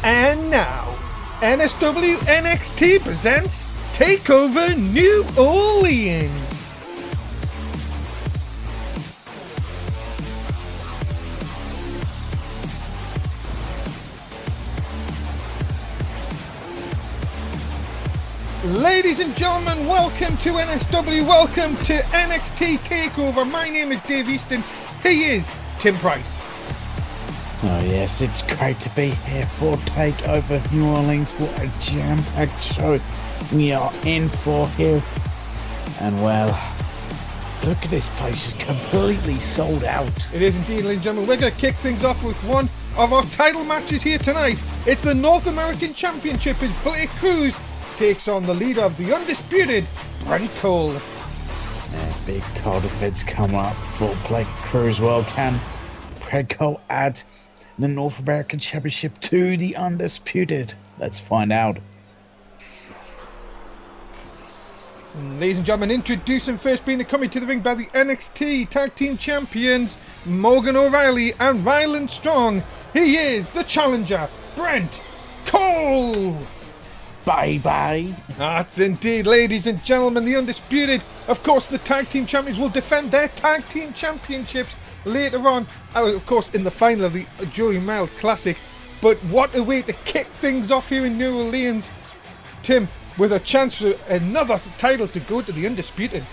And now, NSW NXT presents Takeover New Orleans. Ladies and gentlemen, welcome to NSW, welcome to NXT Takeover. My name is Dave Easton, he is Tim Price. Oh yes, it's great to be here for Takeover New Orleans. What a jam-packed show we are in for here. And well, look at this place, it's completely sold out. It is indeed, ladies and gentlemen. We're going to kick things off with one of our title matches here tonight. It's the North American Championship as Blake Cruz takes on the leader of the undisputed, Brent Cole. Big title defense come up for Blake Cruz. Well, can Brent Cole add the North American Championship to the undisputed? Let's find out. Ladies and gentlemen, introducing first being coming to the ring by the NXT Tag Team Champions, Morgan O'Reilly and Ryland Strong. He is the challenger, Brent Cole. Bye-bye. That's indeed, ladies and gentlemen, the undisputed. Of course, the Tag Team Champions will defend their Tag Team Championships later on, of course, in the final of the Joey Miles Classic. But what a way to kick things off here in New Orleans, Tim, with a chance for another title to go to the undisputed.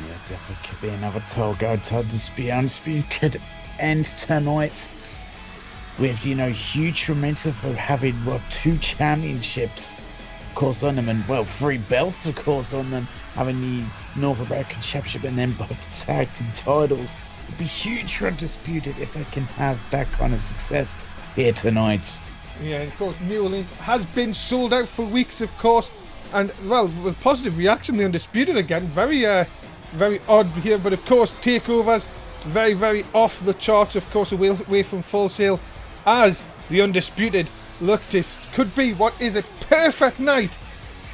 Yeah, definitely could be another title go to undisputed. Could end tonight with, huge momentum for having, two championships, of course, on them, and, three belts, of course, on them, having the North American Championship and then both the tag team titles. It'd be huge for undisputed if they can have that kind of success here tonight. Yeah, of course, New Orleans has been sold out for weeks, of course, and, with positive reaction, the undisputed again, very odd here, but of course, takeovers, very, very off the charts, of course, away from Full Sail, as the undisputed could be what is a perfect night,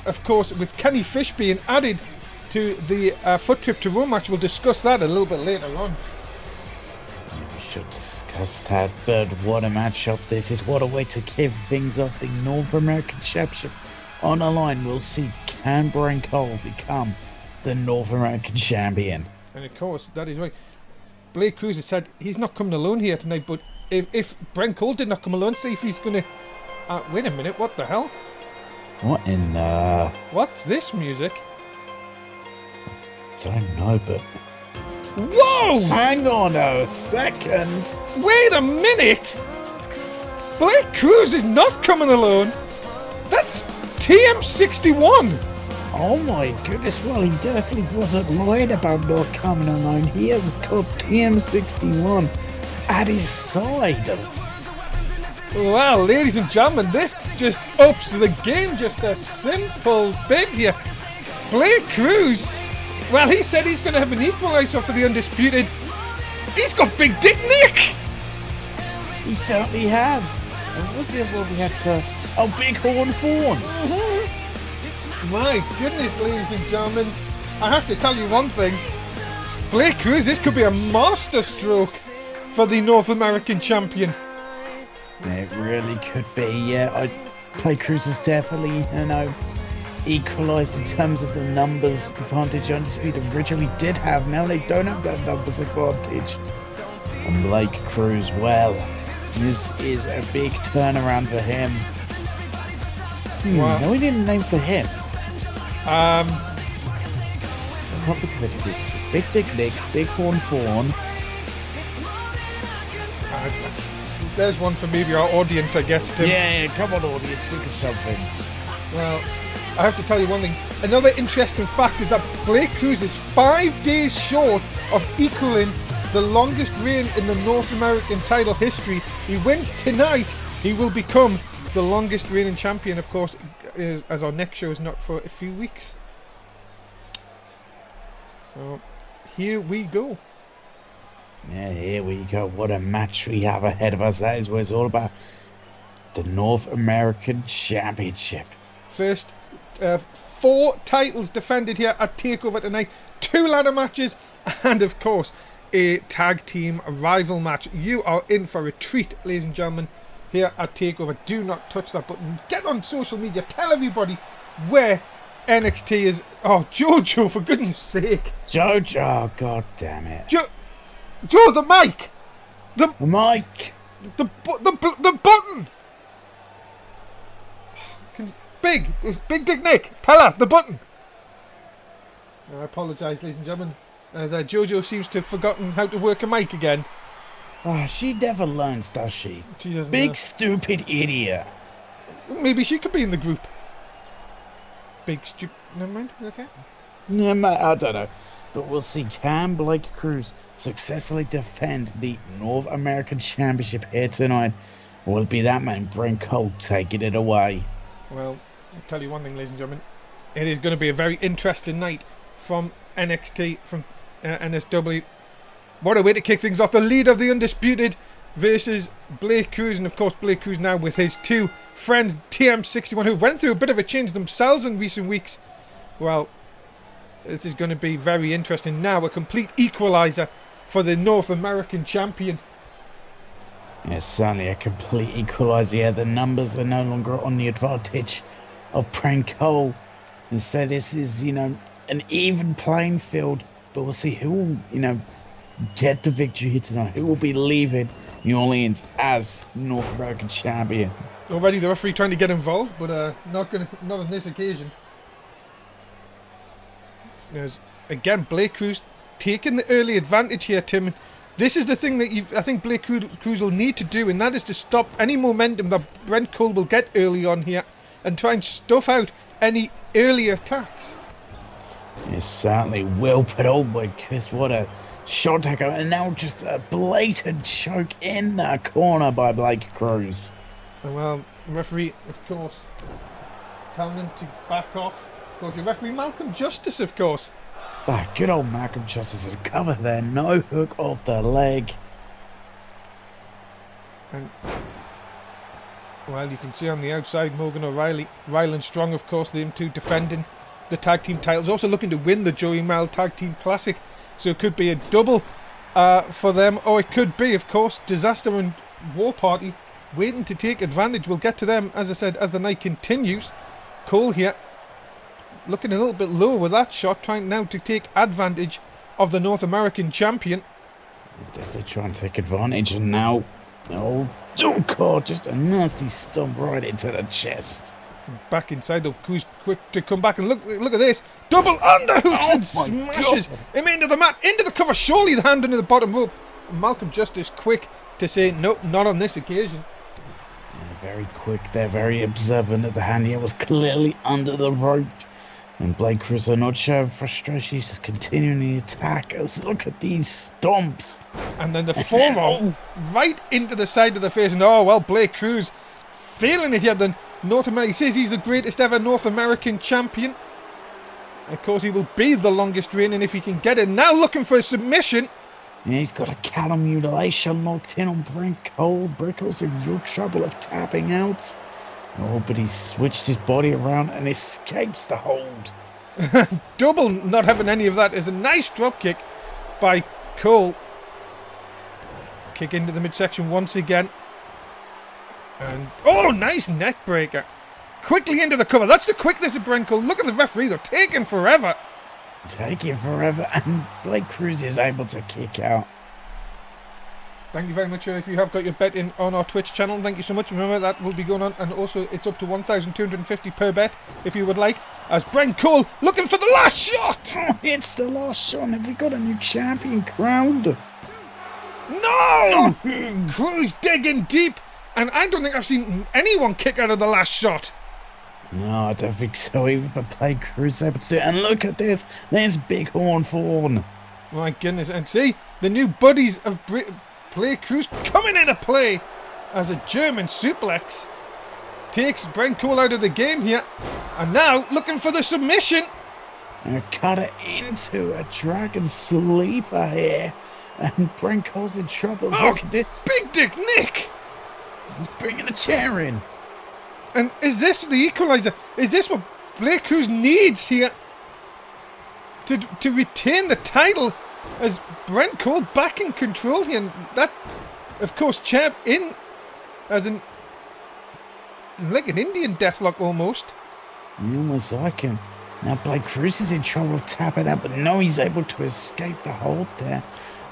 of course, with Kenny Fish being added to the Foot Trip to Rome match. We'll discuss that a little bit later on. Yeah, we should discuss that, but what a matchup this is. What a way to kick things off. The North American Championship on the line. We'll see, can Brent Cole become the North American Champion? And of course, that is right. Blake Cruz has said he's not coming alone here tonight, but if Brent Cole did not come alone, see if he's going to... wait a minute, what the hell? What in... What's this music? I don't know, but... Whoa! Hang on a second! Wait a minute! Blake Cruz is not coming alone! That's TM61! Oh my goodness, well, he definitely wasn't lying about not coming alone. He has got TM61 at his side. Well, ladies and gentlemen, this just ups the game just a simple bit here. Blake Cruz, well, he said he's going to have an equaliser for the undisputed. He's got Big Dick Nick! He certainly has. And what was the other one we had for... Oh, Big Horn Fawn. Mm-hmm. My goodness, ladies and gentlemen, I have to tell you one thing. Blake Cruz, this could be a masterstroke for the North American champion. It really could be, yeah. Blake Cruz is definitely, equalised in terms of the numbers advantage Undisputed originally did have. Now they don't have that numbers advantage. And Blake Cruz, well, this is a big turnaround for him. Wow. No, we didn't name for him. What the critical? Big Dick Nick, Big Horn Fawn. There's one for maybe our audience, I guess, Tim. Yeah, come on, audience, think of something. Well, I have to tell you one thing. Another interesting fact is that Blake Cruz is 5 days short of equaling the longest reign in the North American title history. He wins tonight, he will become the longest reigning champion, of course, as our next show is not for a few weeks. So, here we go. Yeah, here we go. What a match we have ahead of us. That is what it's all about. The North American Championship. First, 4 titles defended here at Takeover tonight. 2 ladder matches and, of course, a tag team rival match. You are in for a treat, ladies and gentlemen. here at Takeover. Do not touch that button. Get on social media. Tell everybody where NXT is. Oh, Jojo, for goodness sake. Jojo, god damn it. Joe, the mic. The mic. The button. Big Dick Nick. Tell her the button. I apologise, ladies and gentlemen, as Jojo seems to have forgotten how to work a mic again. Oh, she never learns, does she? She doesn't. Big stupid idiot. Maybe she could be in the group. Big stupid. Never mind. Okay. Yeah, I don't know. But we'll see. Can Blake Cruz successfully defend the North American Championship here tonight? Or will it be that man, Brent Cole, taking it away? Well, I'll tell you one thing, ladies and gentlemen. It is going to be a very interesting night from NXT, from NSW. What a way to kick things off. The leader of the Undisputed versus Blake Cruz. And of course, Blake Cruz now with his two friends, TM61, who went through a bit of a change themselves in recent weeks. Well, this is going to be very interesting. Now a complete equaliser for the North American champion. Yes, certainly a complete equaliser. Yeah, the numbers are no longer on the advantage of Brent Cole. And so this is, an even playing field. But we'll see who will, get the victory here tonight. Who will be leaving New Orleans as North American champion. Already the referee trying to get involved, but not on this occasion. There's, again, Blake Cruz taking the early advantage here, Tim. This is the thing that I think Blake Cruz will need to do, and that is to stop any momentum that Brent Cole will get early on here and try and stuff out any early attacks. It certainly will, but oh my goodness, what a shot tackle, and now just a blatant choke in the corner by Blake Cruz. Well, referee, of course, telling him to back off. Of course, your referee, Malcolm Justice, of course. Good old Malcolm Justice is cover there, no hook off the leg. And, well, you can see on the outside, Morgan O'Reilly, Ryland Strong, of course, them two defending the tag team titles. Also looking to win the Joey Mile Tag Team Classic. So it could be a double for them. Or it could be, of course, Disaster and War Party waiting to take advantage. We'll get to them, as I said, as the night continues. Cole here, looking a little bit low with that shot, trying now to take advantage of the North American champion. Definitely trying to take advantage, and now, oh God, just a nasty stomp right into the chest. Back inside, though, Cruz quick to come back, and look at this. Double underhooks and smashes him into the mat, into the cover, surely the hand under the bottom rope. Malcolm Justice quick to say, nope, not on this occasion. Very quick there, very observant that the hand here was clearly under the rope. And Blake Cruz are not showing frustration, he's just continuing the attack. Let's look at these stomps. And then the forearm right into the side of the face. And oh, well, Blake Cruz feeling it here. Then North America, he says he's the greatest ever North American champion. Of course, he will be the longest reigning if he can get it. Now looking for a submission. Yeah, he's got a cattle mutilation locked in on Brent Cole. Brent Cole's in real trouble of tapping out. Oh, but he's switched his body around and escapes the hold. Double not having any of that is a nice drop kick by Cole. Kick into the midsection once again. And oh, nice neck breaker. Quickly into the cover. That's the quickness of Brent Cole. Look at the referee. They're taking forever. Taking forever, and Blake Cruz is able to kick out. Thank you very much if you have got your bet in on our Twitch channel. Thank you so much. Remember, that will be going on, and also it's up to 1,250 per bet if you would like. As Brent Cole looking for the last shot. Oh, it's the last shot. Have we got a new champion crowned? No! Cruz digging deep, and I don't think I've seen anyone kick out of the last shot. No, I don't think so either, but Blake Cruz able to. And look at this. There's Bighorn Fawn. My goodness. And see, the new buddies of Blake Cruz coming into play as a German suplex takes Brent Cole out of the game here. And now looking for the submission. And cut it into a Dragon Sleeper here. And Brent Cole's in trouble. Oh, look at this. Big Dick Nick. He's bringing a chair in. And is this the equaliser? Is this what Blake Cruz needs here to retain the title? As Brent Cole back in control here, and that, of course, champ in as an like an Indian deathlock almost. Almost like him. Now Blake Cruz is in trouble tapping out, but no, he's able to escape the hold there.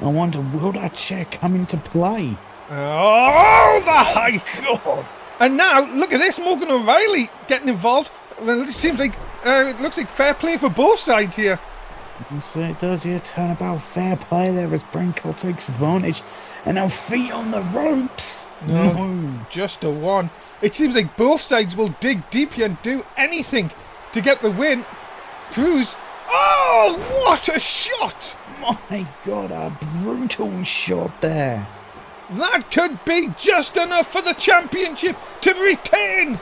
I wonder, will that chair come into play? Oh, the height! God. And now, look at this, Morgan O'Reilly getting involved. Well, it seems like, it looks like fair play for both sides here. So it does, yeah, turnabout fair play there as Branco takes advantage. And now feet on the ropes. No. Just a one. It seems like both sides will dig deep here and do anything to get the win. Cruz. Oh, what a shot! My God, a brutal shot there. That could be just enough for the championship to retain.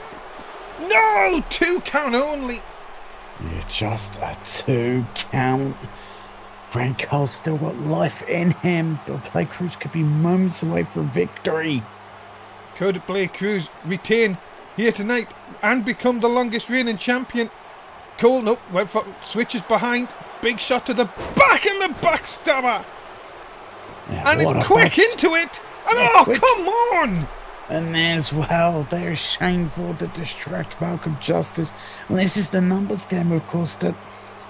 No, 2 count only. Yeah, just a 2 count. Branco's still got life in him, but Blake Cruz could be moments away from victory. Could Blake Cruz retain here tonight and become the longest reigning champion? Cole, nope, went for switches behind. Big shot to the back and the backstabber. Yeah, and it's quick into it. And yeah, oh, quick. Come on. And there's, well, there's shameful to distract Malcolm Justice. And this is the numbers game, of course, that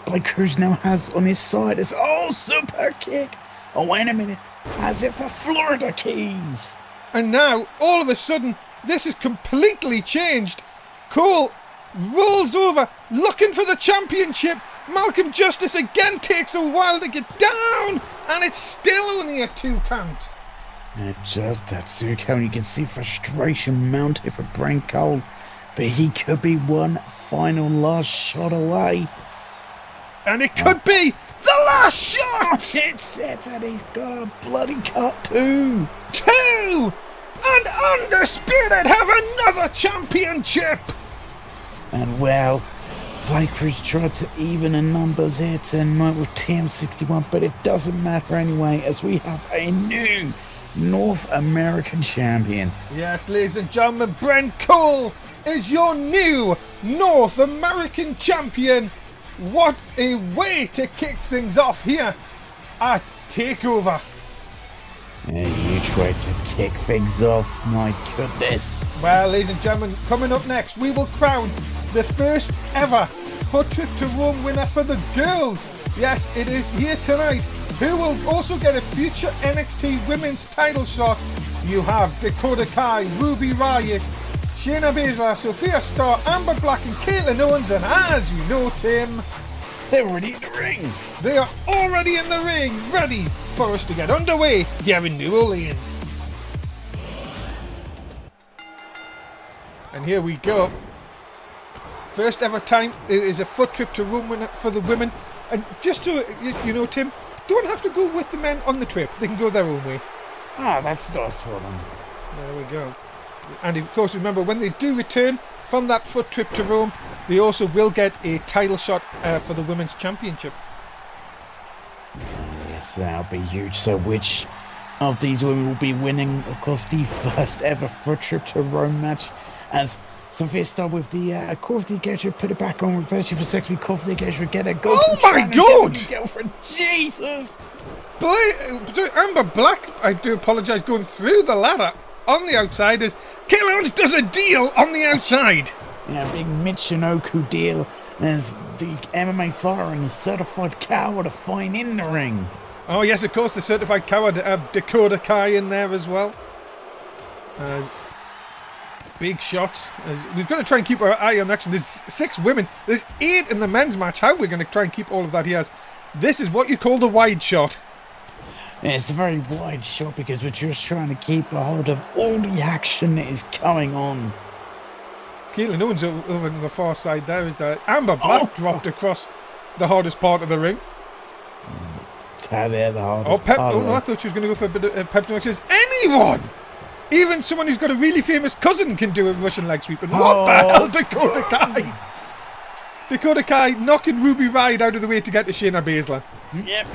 Blake Cruz now has on his side. It's, oh, super kick. Oh, wait a minute. As if for Florida Keys. And now, all of a sudden, this is completely changed. Cole rolls over, looking for the championship. Malcolm Justice again takes a while to get down. And it's still only a 2 count. And just that 2 count, you can see frustration mounting for Branco. But he could be one final last shot away. And it could be the last shot! It's it, and he's got a bloody cut too. 2! And Undisputed have another championship! And well, Blake Cruz tried to even the numbers here tonight with TM61, but it doesn't matter anyway, as we have a new North American champion. Yes, ladies and gentlemen, Brent Cole is your new North American champion. What a way to kick things off here at Takeover. A huge way to kick things off, my goodness. Well, ladies and gentlemen, coming up next, we will crown the first ever Foot Trip to Rome winner for the girls. Yes, it is here tonight. Who will also get a future NXT women's title shot? You have Dakota Kai, Ruby Riott, Shayna Baszler, Sophia Starr, Amber Black and Caitlin Owens, and as you know, Tim, they're already in the ring. They are already in the ring, ready for us to get underway here in New Orleans. And here we go. First ever time it is a Foot Trip to Rome winner for the women. And just so you know, Tim, don't have to go with the men on the trip. They can go their own way. Ah, that's nice for them. There we go. And of course, remember, when they do return from that Foot Trip to Rome, they also will get a title shot for the Women's Championship. Yes, that'll be huge. So which of these women will be winning, of course, the first ever Foot Trip to Rome match? As Sophia Starr with the Core of the Engagement, put it back on, reverse you for sex, we Core of the Engagement, get a go. Oh my God! Girlfriend, Jesus! Amber Black, I do apologise, going through the ladder on the outside as Caitlin Owens does a deal on the outside. Yeah, big Michinoku deal as the MMA fighter and the certified coward are fighting in the ring. Oh yes, of course, the certified coward Dakota Kai in there as well. Big shots. We're going to try and keep our eye on action. There's 6 women. There's 8 in the men's match. How are we going to try and keep all of that here? This is what you call the wide shot. Yeah, it's a very wide shot because we're just trying to keep a hold of all the action that is going on. Caitlin Owens over on the far side there is Amber Black dropped across the hardest part of the ring. There, the hardest part. Oh no, I thought she was going to go for a bit of pep. She says, anyone! Even someone who's got a really famous cousin can do a Russian leg sweep. And what the hell, Dakota Kai? Dakota Kai knocking Ruby Riott out of the way to get to Shayna Baszler. Yep.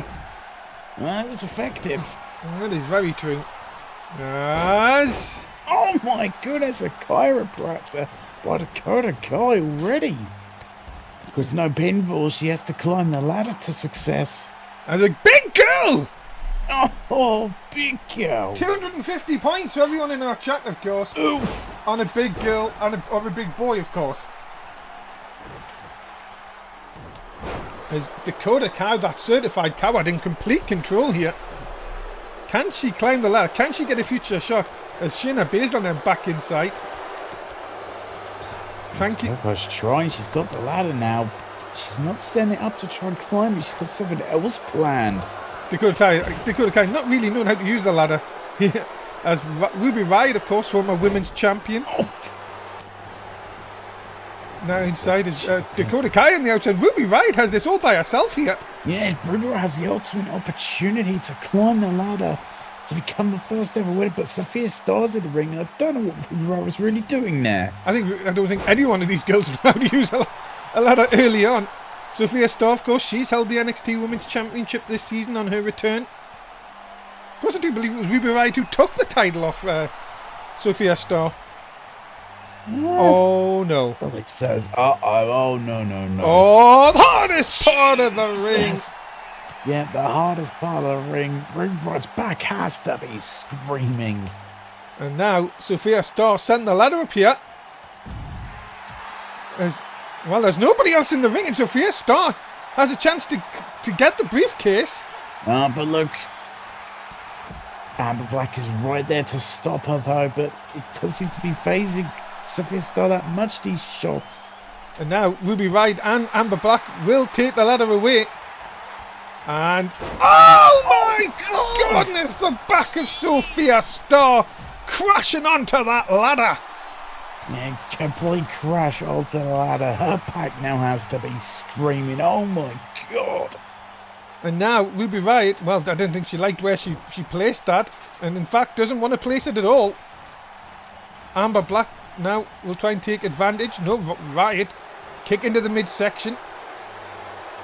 Well, that was effective. That is very true. As... Oh my goodness, a chiropractor by Dakota Kai already. Because no pinfall, she has to climb the ladder to success. As a big girl! Oh, big girl. 250 points for everyone in our chat, of course. Oof. on a big girl or a big boy, of course. As Dakota Kai, that certified coward, in complete control here. Can she climb the ladder? Can she get a future shot? As Shayna Baszler now back inside. She's trying. She's got the ladder now. She's not setting it up to try and climb it. She's got something else planned. Dakota Kai not really knowing how to use the ladder. As Ruby Riott, of course, former women's champion. Oh. Now inside is Dakota Kai on the outside. Ruby Riott has this all by herself here. Yeah, Ruby Riott has the ultimate opportunity to climb the ladder to become the first ever winner, but Sophia Starr's in the ring, and I don't know what Ruby Riott was really doing there. I don't think any one of these girls knows how to use a ladder early on. Sophia Starr, of course, she's held the NXT Women's Championship this season on her return. Of course, I do believe it was Ruby Riott who took the title off Sophia Starr. Yeah. Oh no. It says, oh no. Oh, the hardest part of the ring. Yeah, the hardest part of the ring. Ruby Riott's back has to be screaming. And now Sophia Starr sent the ladder up here. There's nobody else in the ring, and Sophia Starr has a chance to get the briefcase. But look, Amber Black is right there to stop her though, but it does seem to be phasing Sophia Starr that much, these shots. And now Ruby Riott and Amber Black will take the ladder away. And oh my goodness, the back of Sophia Starr crashing onto that ladder. Yeah, complete crash onto the ladder. Her back now has to be screaming, oh my god. And now Ruby Riott, well, I didn't think she liked where she placed that, and in fact doesn't want to place it at all. Amber Black now will try and take advantage. No, Riott kick into the midsection.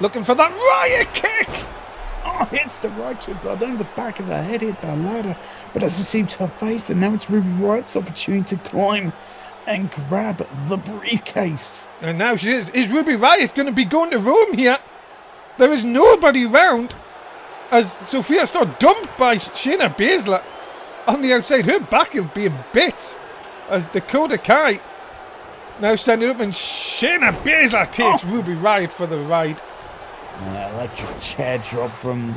Looking for that Riott kick! Oh, hits the right kick, but I don't think the back of her head hit the ladder, but doesn't seem to her face, and now it's Ruby Riott's opportunity to climb and grab the briefcase. And now she is. Is Ruby Riott going to be going to Rome here? There is nobody round as Sophia Starr dumped by Shayna Baszler on the outside. Her back will be in bits as Dakota Kai now send it up, and Shayna Baszler takes Ruby Riott for the ride. Electric chair drop from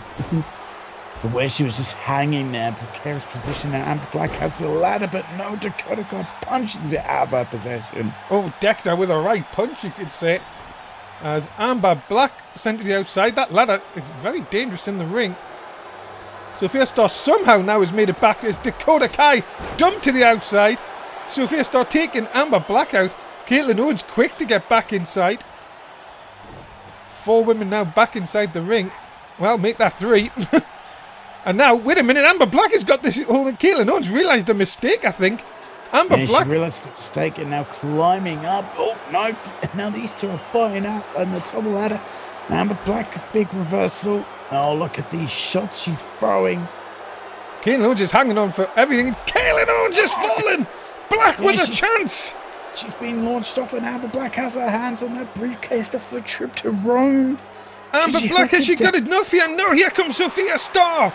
where she was just hanging there, precarious position. Now Amber Black has the ladder, but no, Dakota Kai punches it out of her possession. Oh, decked her with a right punch, you could say. As Amber Black sent to the outside, that ladder is very dangerous in the ring. Sophia Starr somehow now has made it back as Dakota Kai dumped to the outside. Sophia Starr taking Amber Black out. Caitlin Owens quick to get back inside. 4 women now back inside the ring. Well, make that 3. And now, wait a minute, Amber Black has got this whole... Caitlin Owens realised a mistake, I think. Amber Black... she realised the mistake and now climbing up. Oh, no. Now these two are fighting out on the top ladder. Amber Black, big reversal. Oh, look at these shots she's throwing. Caitlin Owens is hanging on for everything. Caitlin Owens is falling! Black with a chance! She's been launched off, and Amber Black has her hands on that briefcase for a trip to Rome. Amber Black, has she got enough here? No, here comes Sophia Starr.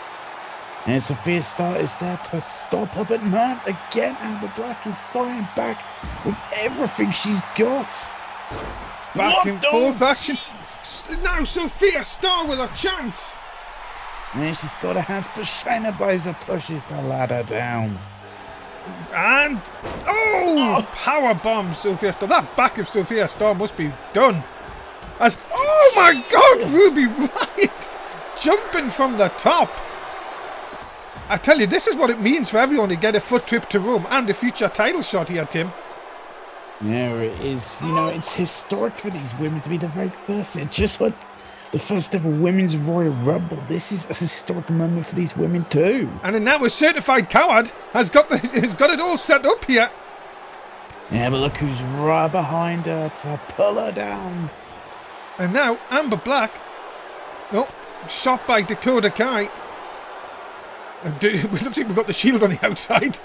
And Sophia Starr is there to stop her, but not again. Amber Black is fighting back with everything she's got. Back and forth action. Now Sophia Starr with a chance. And she's got her hands, but Shayna Baszler pushes the ladder down. And power bomb Sophia Starr. That back of Sophia Starr must be done. As oh my God, Ruby Riott jumping from the top. I tell you, this is what it means for everyone to get a foot trip to Rome and a future title shot here, Tim. Yeah, it is. You know, it's historic for these women to be the very first. It's just like the first ever Women's Royal Rumble. This is a historic moment for these women too. And then now a certified coward has got it all set up here. Yeah, but look who's right behind her to pull her down. And now Amber Black, shot by Dakota Kai. It looks like we've got the shield on the outside.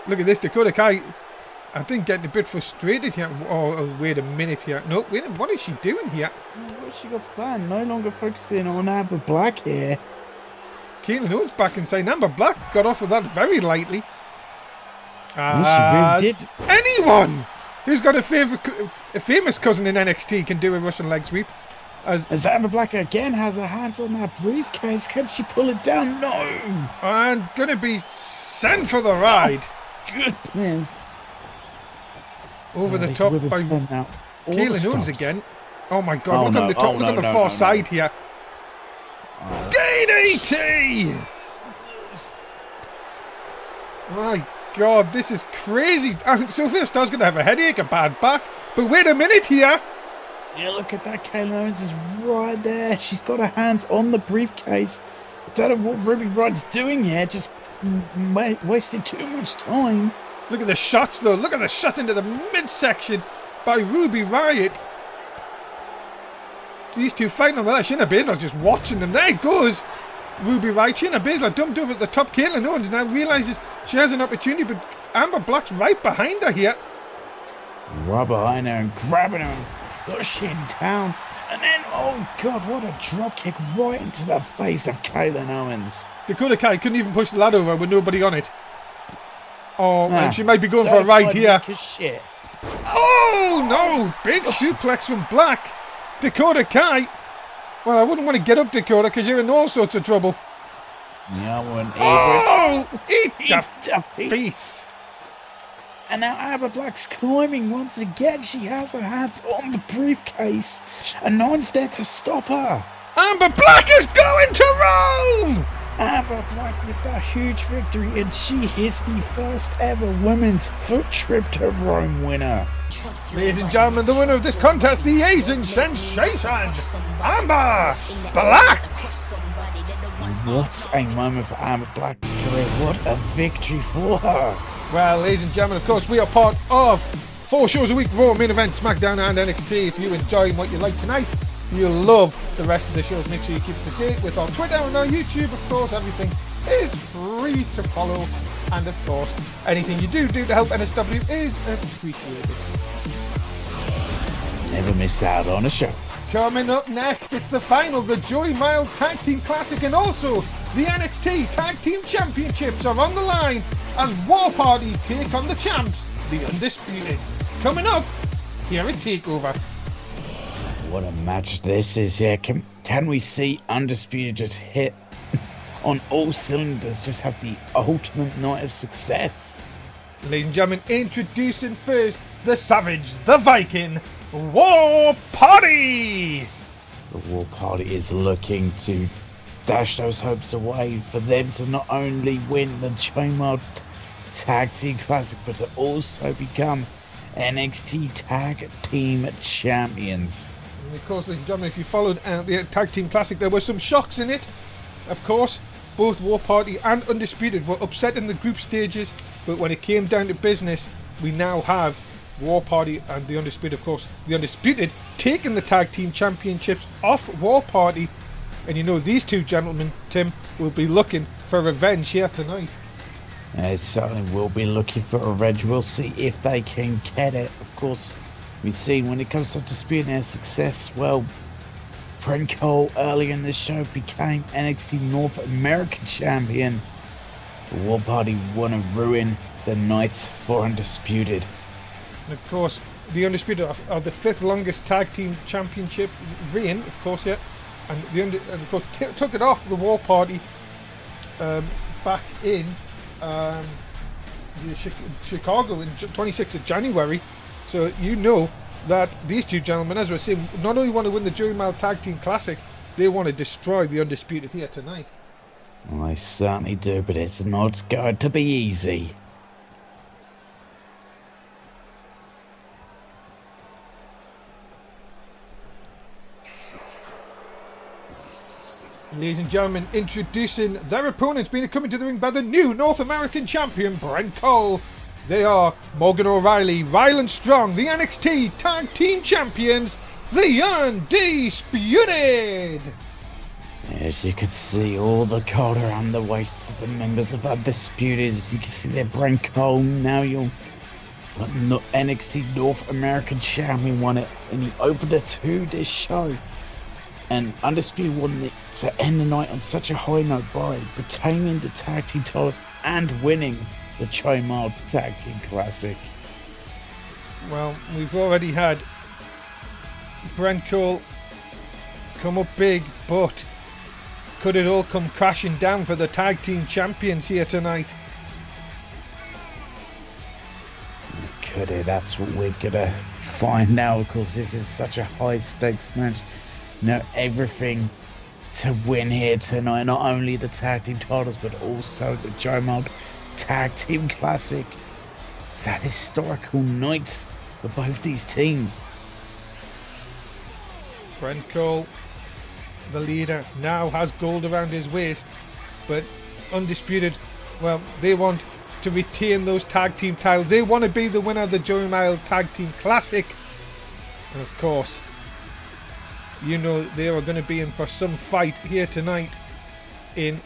Look at this, Dakota Kai, I think getting a bit frustrated here. Oh, wait a minute here. No, wait a minute, what is she doing here? What's she got planned? No longer focusing on Amber Black here. Caitlin Owens back inside. Amber Black got off with that very lightly. As she really did. anyone who's got a famous cousin in NXT can do a Russian leg sweep. As Amber Black again has her hands on that briefcase, can she pull it down? No! And going to be sent for the ride. Oh, goodness. Over the top by Kayla Owens again. Oh my god, look on the top, look on the far side here. DDT! My god, this is crazy. Sophia Starr's going to have a headache, a bad back. But wait a minute here. Yeah, look at that. Kayla Owens is right there. She's got her hands on the briefcase. I don't know what Ruby Riot's doing here. Just wasted too much time. Look at the shots, though. Look at the shot into the midsection by Ruby Riot. These two fighting on the left. Shayna Baszler's just watching them. There it goes. Ruby Riot. Shayna Baszler dumped over at the top. Kayla Owens now realises she has an opportunity, but Amber Black's right behind her here. Right behind her and grabbing her and pushing down. And then, oh God, what a drop kick right into the face of Kayla Owens. Dakota Kai couldn't even push the ladder over with nobody on it. Oh, and she might be going for a ride here. Shit. Oh, no. Big suplex from Black. Dakota Kai. Well, I wouldn't want to get up, Dakota, because you're in all sorts of trouble. Yeah, I wouldn't either. Oh, eat defeat. And now Amber Black's climbing once again. She has her hands on the briefcase, and no one's there to stop her. Amber Black is going to Rome! Amber Black with that huge victory, and she is the first ever women's foot trip to Rome winner. Ladies and gentlemen, the winner of this contest, the Asian sensation, Amber Black! What a moment for Amber Black's career. What a victory for her. Well, ladies and gentlemen, of course, we are part of 4 shows a week, Raw, Main Event, SmackDown and NXT. If you enjoy what you like tonight, you'll love the rest of the shows. Make sure you keep up to date with our Twitter and our YouTube. Of course, everything is free to follow. And of course, anything you do to help NSW is appreciated. Never miss out on a show. Coming up next, it's the final, the Joey Miles Tag Team Classic, and also the NXT Tag Team Championships are on the line as War Party take on the champs, the Undisputed. Coming up here at Takeover. What a match this is, yeah. Can we see Undisputed just hit on all cylinders, just have the ultimate night of success? Ladies and gentlemen, introducing first the Savage, the Viking, War Party! The War Party is looking to dash those hopes away for them to not only win the Joey Tag Team Classic, but to also become NXT Tag Team Champions. And of course, ladies and gentlemen, if you followed the Tag Team Classic, there were some shocks in it. Of course, both War Party and Undisputed were upset in the group stages, but when it came down to business, we now have War Party and the Undisputed. Of course, the Undisputed taking the Tag Team Championships off War Party. And you know, these two gentlemen, Tim, will be looking for revenge here tonight. They certainly will be looking for revenge. We'll see if they can get it. Of course, we've seen when it comes to disputing their success, well, Brent Cole early in the show became NXT North American Champion. The War Party want to ruin the night for Undisputed. And of course, the Undisputed are the 5th longest Tag Team Championship reign, of course, yeah. And of course took it off the War Party back in Chicago in 26th of January. So you know that these two gentlemen, as we're saying, not only want to win the Joey Miles Tag Team Classic, they want to destroy the Undisputed here tonight. Well, I certainly do, but it's not going to be easy. Ladies and gentlemen, introducing their opponents, being coming to the ring by the new North American Champion, Brent Cole. They are Morgan O'Reilly, Ryland Strong, the NXT Tag Team Champions, the Undisputed. As you can see, all the collar and the waists of the members of Undisputed. As you can see there, Brent Cole, now you're NXT North American Champion, won it, and he opened it to this show. And Undisputed wanted to end the night on such a high note by retaining the tag team titles and winning the Chomar Tag Team Classic. Well, we've already had Brent Cole come up big, but could it all come crashing down for the tag team champions here tonight? Could it? That's what we're gonna find out. Of course, this is such a high stakes match. Everything to win here tonight. Not only the tag team titles, but also the Chomar Tag Team Classic. It's a historical night for both these teams. Brent Cole, the leader, now has gold around his waist, but Undisputed, well, they want to retain those tag team titles. They want to be the winner of the Joey Mile Tag Team Classic. And of course, you know they are going to be in for some fight here tonight in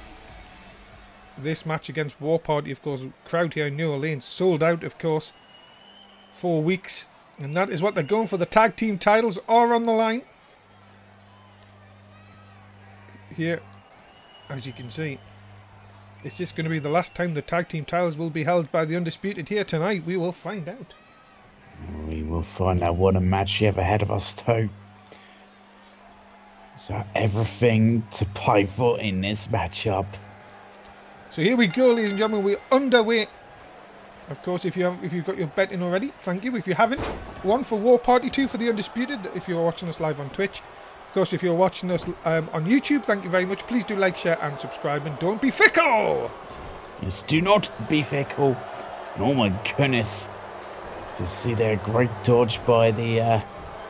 this match against War Party. Of course, crowd here in New Orleans sold out, of course, 4 weeks. And that is what they're going for. The tag team titles are on the line. Here, as you can see, is this going to be the last time the tag team titles will be held by the Undisputed here tonight? We will find out. We will find out. What a match you have ahead of us, too. So everything to play for in this matchup. So here we go, ladies and gentlemen. We're underway. Of course, if you've got your bet in already, thank you. If you haven't, 1 for War Party, 2 for the Undisputed. If you're watching us live on Twitch. Of course, if you're watching us on YouTube, thank you very much. Please do like, share, and subscribe, and don't be fickle. Yes, do not be fickle. Oh my goodness! To see their great dodge by the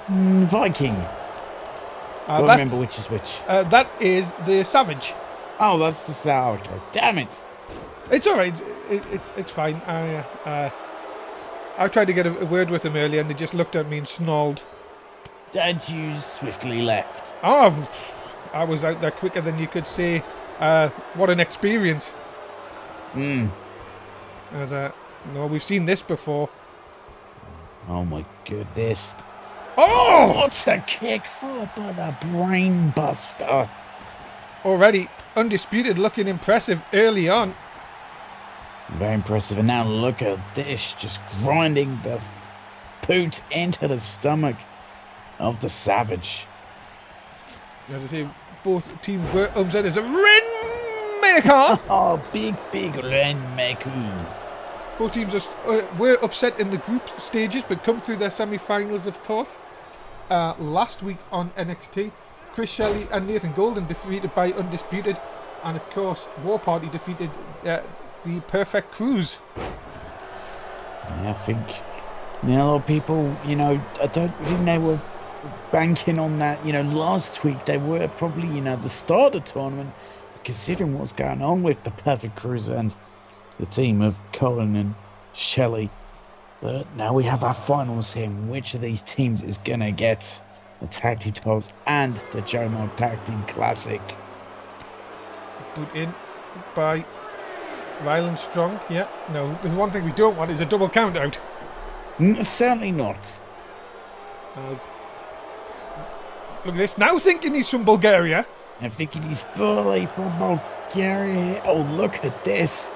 Viking. I don't remember which is which. That is the Savage. Oh, that's the Savage. Okay. Damn it! It's all right. It's fine. I tried to get a word with them earlier, and they just looked at me and snarled. And you swiftly left. Oh, I was out there quicker than you could say. What an experience. As no, we've seen this before. Oh my goodness. Oh! What's a kick followed by the brain buster? Already Undisputed looking impressive early on. Very impressive. And now look at this, just grinding the boot into the stomach of the Savage. As I say, both teams were upset as a rainmaker. Oh, big rainmaker. Both teams were upset in the group stages, but come through their semi-finals, of course. Last week on NXT, Chris Shelley and Nathan Golden defeated by Undisputed, and of course, War Party defeated the Perfect Cruise. Yeah, I think a lot of people, I don't think they were banking on that. Last week they were probably, the start of the tournament, considering what's going on with the Perfect Cruise and the team of Colin and Shelley. But now we have our finals here. Which of these teams is going to get the Tag Team titles and the Chomar Tag Team Classic? Put in by Ryland Strong. Yeah, no, the one thing we don't want is a double count out. Certainly not. Look at this. Now thinking he's from Bulgaria. I'm thinking he's fully from Bulgaria. Oh, look at this.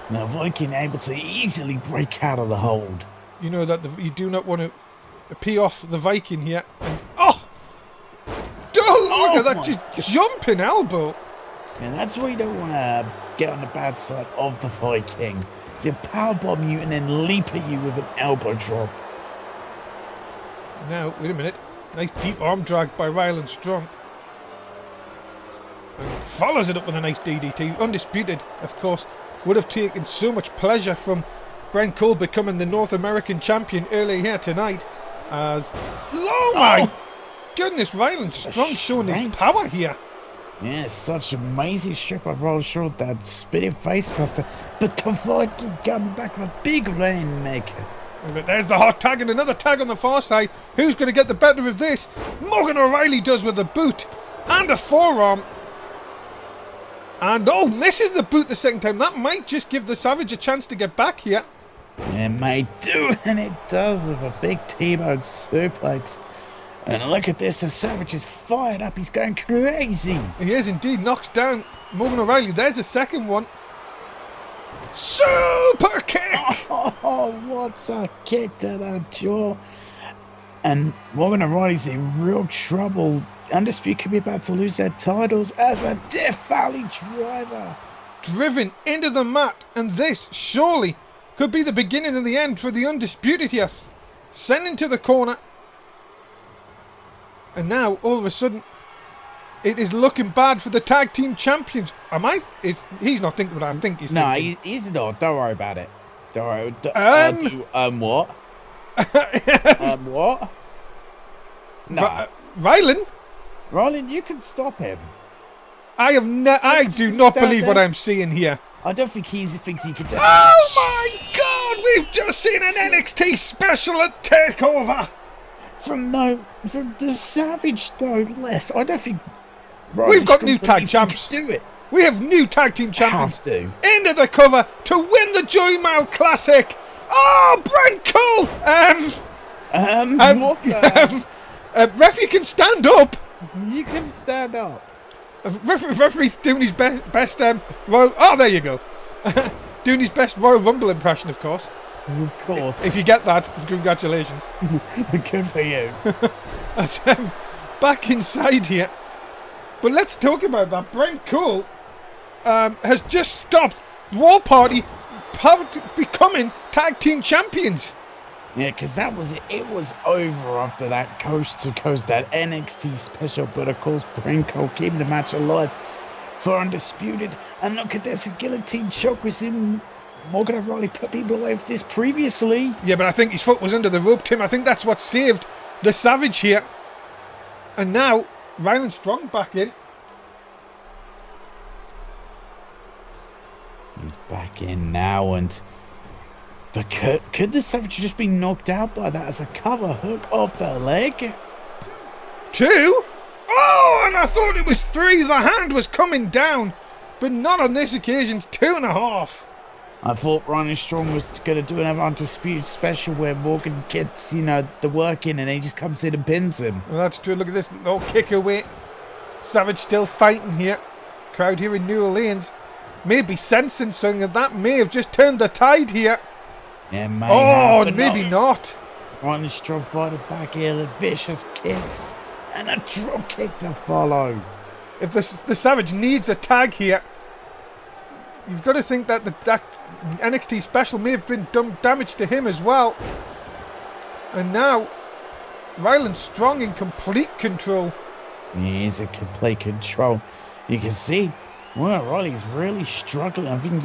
Now Viking able to easily break out of the hold. You know that you do not want to pee off the Viking here. And, oh, look at that just jumping elbow. And that's why you don't want to get on the bad side of the Viking. He'll powerbomb you and then leap at you with an elbow drop. Now, wait a minute. Nice deep arm drag by Ryland Strong. And follows it up with a nice DDT. Undisputed, of course, would have taken so much pleasure from Brent Cole becoming the North American champion earlier here tonight. As, oh my goodness, Ryland Strong showing his power here. Yeah, such amazing strip of roll short, that spinning facebuster. But the Viking coming back with a big rainmaker. There's the hot tag and another tag on the far side. Who's going to get the better of this? Morgan O'Reilly does with a boot and a forearm. And misses the boot the second time. That might just give the Savage a chance to get back here. It may do, and it does, with a big T-bone suplex. And look at this, the Savage is fired up. He's going crazy. He is indeed. Knocks down Morgan O'Reilly. There's a second one. Super kick! Oh, what a kick to the jaw. And Morgan and Riley's in real trouble. Undisputed could be about to lose their titles as a Death Valley driver. Driven into the mat, and this surely could be the beginning of the end for the Undisputed here. Sent into the corner. And now, all of a sudden, it is looking bad for the tag team champions. He's not thinking what I think he's thinking. No, he's not. Don't worry about it. Don't worry. What? What? No. Ryland, you can stop him. I do not believe what I'm seeing here. I don't think he thinks he can do it. Oh my God! We've just seen an NXT special at Takeover. From the Savage, no less. I don't think. We've got new tag champs. Do it. We have new tag team champions. Have to. Into the cover to win the Joy Mile Classic. Oh, Brent Cole. What the? Ref, you can stand up. You can stand up. Referee doing his best Royal. Oh, there you go. Doing his best Royal Rumble impression, of course. Of course. If you get that, congratulations. Good for you. As, back inside here. But let's talk about that. Brent Cole has just stopped War Party becoming tag team champions. Yeah, because that was it. It was over after that coast to coast, that NXT special. But of course, Brent Cole keeping the match alive for Undisputed. And look at this, a guillotine choke. We've seen Morgan O'Reilly put people away with this previously. Yeah, but I think his foot was under the rope, Tim. I think that's what saved the Savage here. And now, Ryland Strong back in. He's back in now, but could the Savage just be knocked out by that as a cover hook off the leg? 2? Oh, and I thought it was 3. The hand was coming down, but not on this occasion. It's 2.5. I thought Ryan Strong was going to do another Undisputed special where Morgan gets, the work in and he just comes in and pins him. Well, that's true. Look at this little kick away. Savage still fighting here. Crowd here in New Orleans may be sensing something, and that may have just turned the tide here. Yeah, maybe not. Ryan Strong fighting back here, the vicious kicks and a drop kick to follow. If the Savage needs a tag here, you've got to think that that NXT special may have been done damage to him as well. And now, Ryland Strong in complete control. He's in complete control. You can see, Riley's really struggling. I think,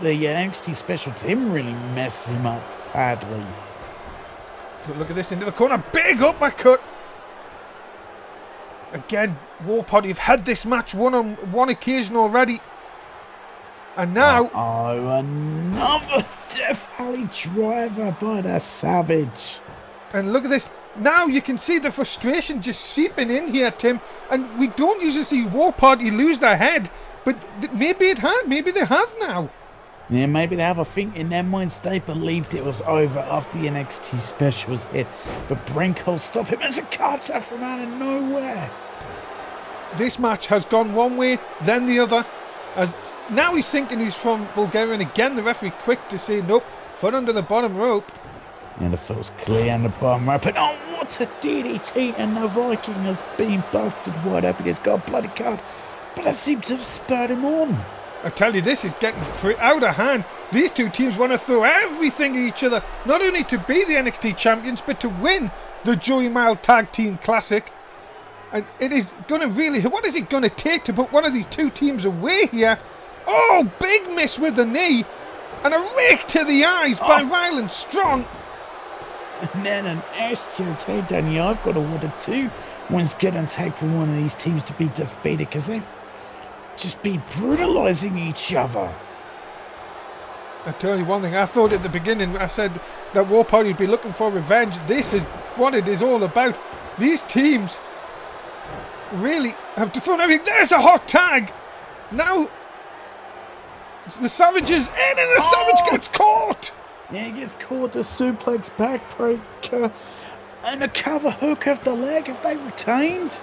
the NXT special team really messed him up badly. But look at this, into the corner. Big uppercut. Again, War Party have had this match won on one occasion already. And now... another Death Valley driver by the Savage. And look at this. Now you can see the frustration just seeping in here, Tim. And we don't usually see War Party lose their head. But maybe it had. Maybe they have now. Yeah, maybe they have. I think in their minds they believed it was over after the NXT special was hit. But Brent Cole stopped him as a cutter from out of nowhere. This match has gone one way, then the other. As now he's thinking he's from Bulgaria. And again, the referee quick to say, nope, foot under the bottom rope. And the foot's clear on the bottom rope. And oh, what a DDT. And the Viking has been busted wide open. He's got a bloody card. But that seems to have spurred him on. I tell you, this is getting out of hand. These two teams want to throw everything at each other, not only to be the NXT champions, but to win the Joy Mile Tag Team Classic. And it is going to really... What is it going to take to put one of these two teams away here? Oh, big miss with the knee. And a rake to the eyes by Ryland Strong. And then an S-tier takedown. Yeah, I've got to order 2 wins get and take for one of these teams to be defeated, because they've just been brutalizing each other. I tell you one thing, I thought at the beginning, I said that War Party would be looking for revenge. This is what it is all about. These teams really have to throw everything. There's a hot tag. Now the Savage is in, and the Savage gets caught. Yeah, he gets caught. The suplex backbreaker and a cover hook of the leg. Have they retained?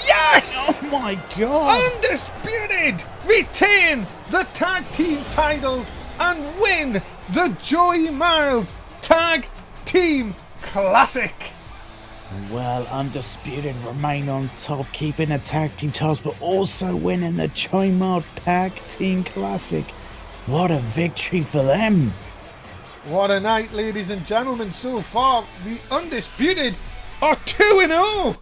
Yes! Oh my god! Undisputed retain the tag team titles and win the Joey Mild Tag Team Classic. Well, Undisputed remain on top, keeping the tag team titles, but also winning the Joey Mild Tag Team Classic. What a victory for them! What a night, ladies and gentlemen. So far, the Undisputed are 2-0.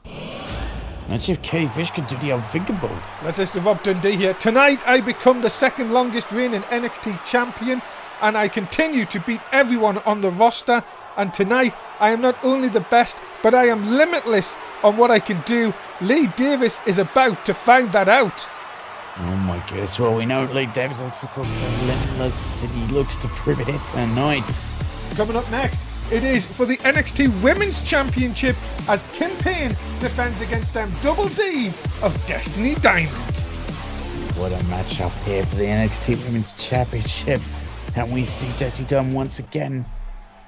Imagine if Kelly Fish could do the unthinkable. This is the Rob Dundee here. Tonight, I become the second longest reigning NXT champion, and I continue to beat everyone on the roster. And tonight, I am not only the best, but I am limitless on what I can do. Lee Davis is about to find that out. Oh my goodness, well we know Lee Davis looks to cook so limitless and he looks to prove it tonight. Coming up next, it is for the NXT Women's Championship as Kim Payne defends against them Double D's of Destiny Diamond. What a matchup here for the NXT Women's Championship. And we see Destiny Diamond once again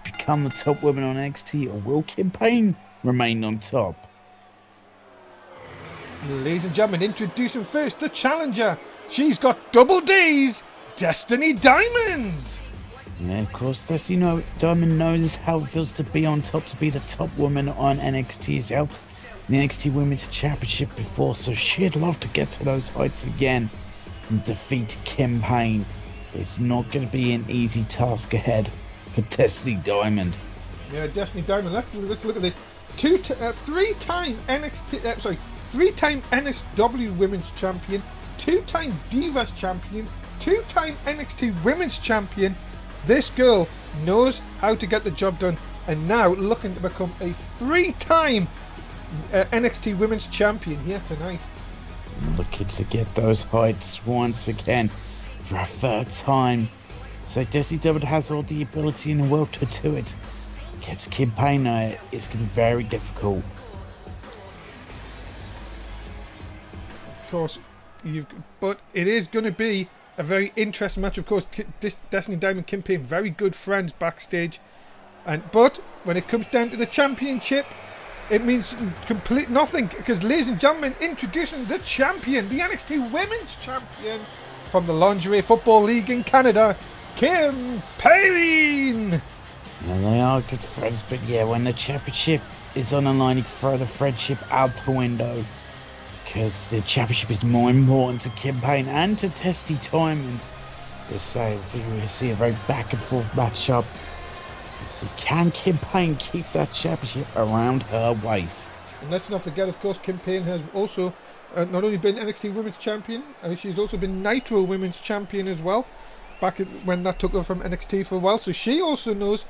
become the top woman on NXT, or will Kim Payne remain on top? Ladies and gentlemen, introducing first the challenger. She's got Double D's, Destiny Diamond. Yeah, of course, Destiny Diamond knows how it feels to be on top, to be the top woman on NXT. She's held the NXT Women's Championship before, so she'd love to get to those heights again and defeat Kim Payne. It's not going to be an easy task ahead for Destiny Diamond. Yeah, Destiny Diamond. Let's look at this. Three-time NSW Women's Champion, two-time Divas Champion, two-time NXT Women's Champion. This girl knows how to get the job done, and now looking to become a three-time NXT Women's Champion here tonight. Looking to get those heights once again for a third time. So Destiny Diamond has all the ability in the world to do it. Against Kim Payne, it's going to be very difficult. Of course, but it is going to be a very interesting match. Of course, Destiny Diamond, Kim Payne, very good friends backstage, but when it comes down to the championship, it means complete nothing. Because, ladies and gentlemen, introducing the champion, the NXT Women's Champion from the Lingerie Football League in Canada, Kim Payne. And they are good friends, but yeah, when the championship is on the line, you throw the friendship out the window. Because the championship is more important to Kim Payne and to Destiny Diamond. We see a very back and forth matchup. You see, can Kim Payne keep that championship around her waist? And let's not forget, of course, Kim Payne has also not only been NXT Women's Champion, she's also been Nitro Women's Champion as well, back when that took her from NXT for a while. So she also knows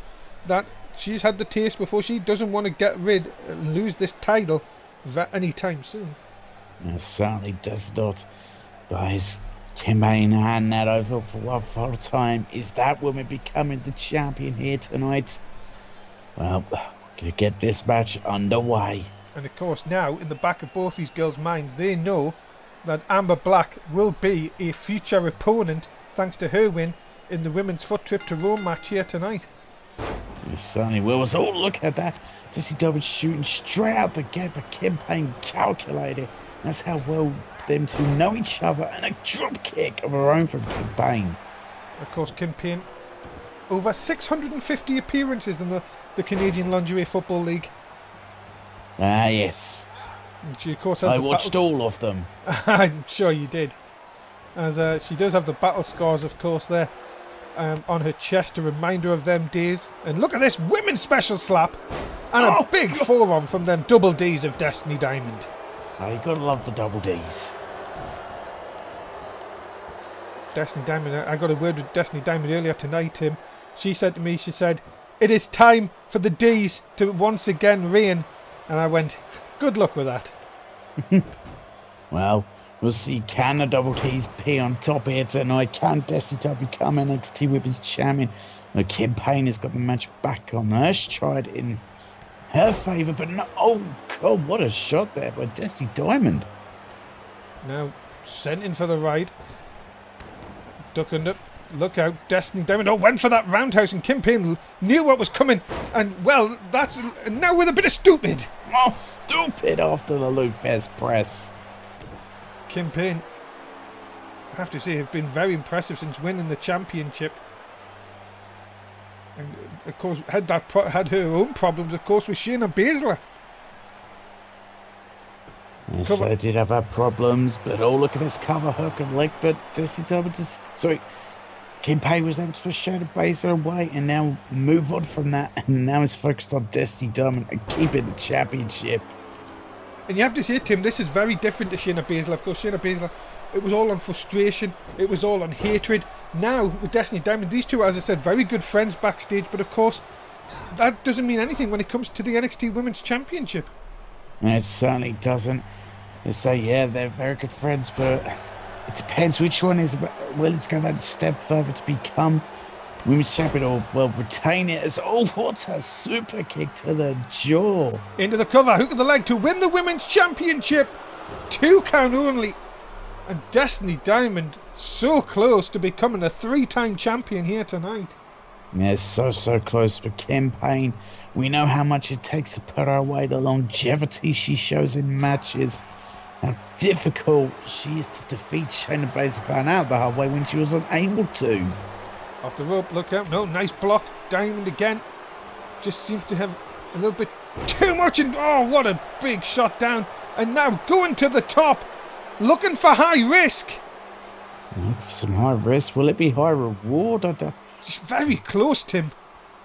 that she's had the taste before. She doesn't want to get rid and lose this title anytime soon. It certainly does not. But is Kim Payne handing that over for one final time? Is that woman becoming the champion here tonight? Well, we're going to get this match underway. And of course now, in the back of both these girls' minds, they know that Amber Black will be a future opponent thanks to her win in the Women's Foot Trip to Rome match here tonight. It certainly will. So look at that. Destiny Diamond shooting straight out the gate, but Kim Payne calculated. That's how well them two know each other, and a drop kick of her own from Kim Payne. Of course, Kim Payne, over 650 appearances in the Canadian Lingerie Football League. Ah, yes. And she, of course, has I watched all of them. I'm sure you did. As she does have the battle scars, of course, there on her chest, a reminder of them days. And look at this women's special slap and a big forearm from them Double D's of Destiny Diamond. Oh, you gotta love the Double D's. Destiny Diamond, I got a word with Destiny Diamond earlier tonight, Tim. She said to me, she said, "It is time for the D's to once again reign." And I went, good luck with that. Well, we'll see. Can the Double D's be on top here tonight? Can Destiny Diamond become NXT Women's Champion? Well, Kim Payne has got the match back on her stride in her favour, but no. Oh, God, what a shot there by Destiny Diamond. Now, sent in for the ride. Ducking up. Look out, Destiny Diamond. Oh, went for that roundhouse, and Kim Payne knew what was coming. And, well, that's now with a bit of stupid. Oh, stupid after the Lufez press. Kim Payne, I have to say, have been very impressive since winning the championship. And of course, had her own problems, of course, with Shayna Baszler. Yes, I did have our problems, but oh, look at this cover hook and leg, but Kim Payne was able to push Shayna Baszler away and now move on from that, and now he's focused on Destiny Diamond and keeping the championship. And you have to say, Tim, this is very different to Shayna Baszler. Of course, Shayna Baszler, it was all on frustration, it was all on hatred. Now, with Destiny Diamond, these two, as I said, very good friends backstage, but of course, that doesn't mean anything when it comes to the NXT Women's Championship. It certainly doesn't. They say, yeah, they're very good friends, but it depends which one is willing to go that step further to become Women's Champion or, well, retain it as, oh, what a super kick to the jaw. Into the cover, hook of the leg to win the Women's Championship. 2 count only. And Destiny Diamond so close to becoming a 3-time champion here tonight. Yes, so close. But Kim Payne, we know how much it takes to put her away, the longevity she shows in matches, how difficult she is to defeat Shayna Baszler. Found out the hard way when she was unable to. Off the rope, look out. No, nice block. Diamond again. Just seems to have a little bit too much. And oh, what a big shot down. And now going to the top. Looking for high risk. Look for some high risk. Will it be high reward? It's very close, Tim.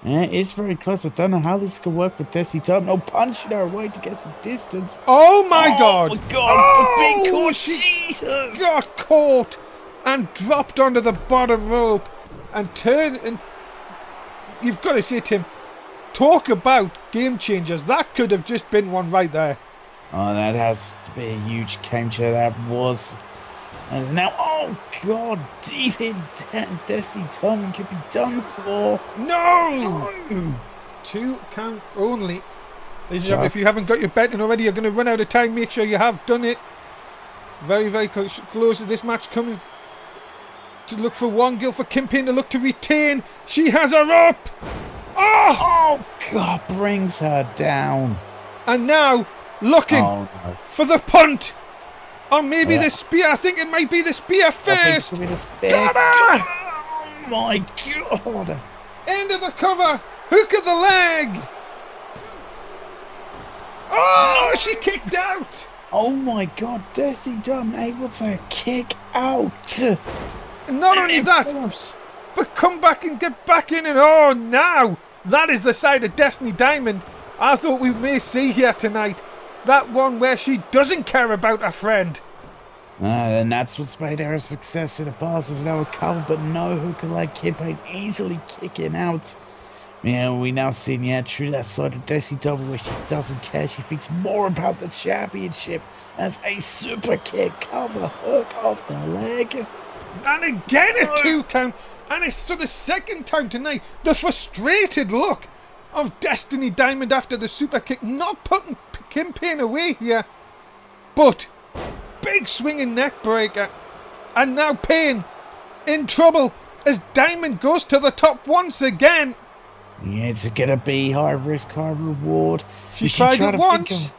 Yeah, it is very close. I don't know how this could work for Destiny Diamond. No, punching her away to get some distance. Oh my God! Oh my God! The big caught. Jesus! Got caught and dropped onto the bottom rope and turned. And you've got to say, Tim, talk about game changers. That could have just been one right there. Oh, that has to be a huge game changer. That was. As now, oh God, deep in Destiny Diamond could be done for. No! 2 count only. Ladies and gentlemen, if you haven't got your betting already, you're going to run out of time. Make sure you have done it. Very, very close to this match coming to look for one girl for Kim Payne to look to retain. She has her up. Oh God, brings her down. And now looking for the punt. Or maybe the spear. I think it might be the spear first. I think it's the spear. Got her! Oh my God. End of the cover. Hook of the leg. Oh, she kicked out. Oh my God. Destiny Diamond able to kick out. And not only that, but come back and get back in. And oh, now that is the side of Destiny Diamond I thought we may see here tonight. That one where she doesn't care about her friend. And that's what's made her a success in the past. There's no cover, but no hook and leg. Kim Payne easily kicking out. Yeah, we now see, true that side of Destiny Diamond where she doesn't care. She thinks more about the championship as a super kick cover hook off the leg. And again a 2 count. And it's for the second time tonight. The frustrated look of Destiny Diamond after the super kick, not putting Kim Payne away here, but big swinging neck breaker, and now Payne in trouble as Diamond goes to the top once again. Yeah, it's gonna be high risk, high reward. She tried it once.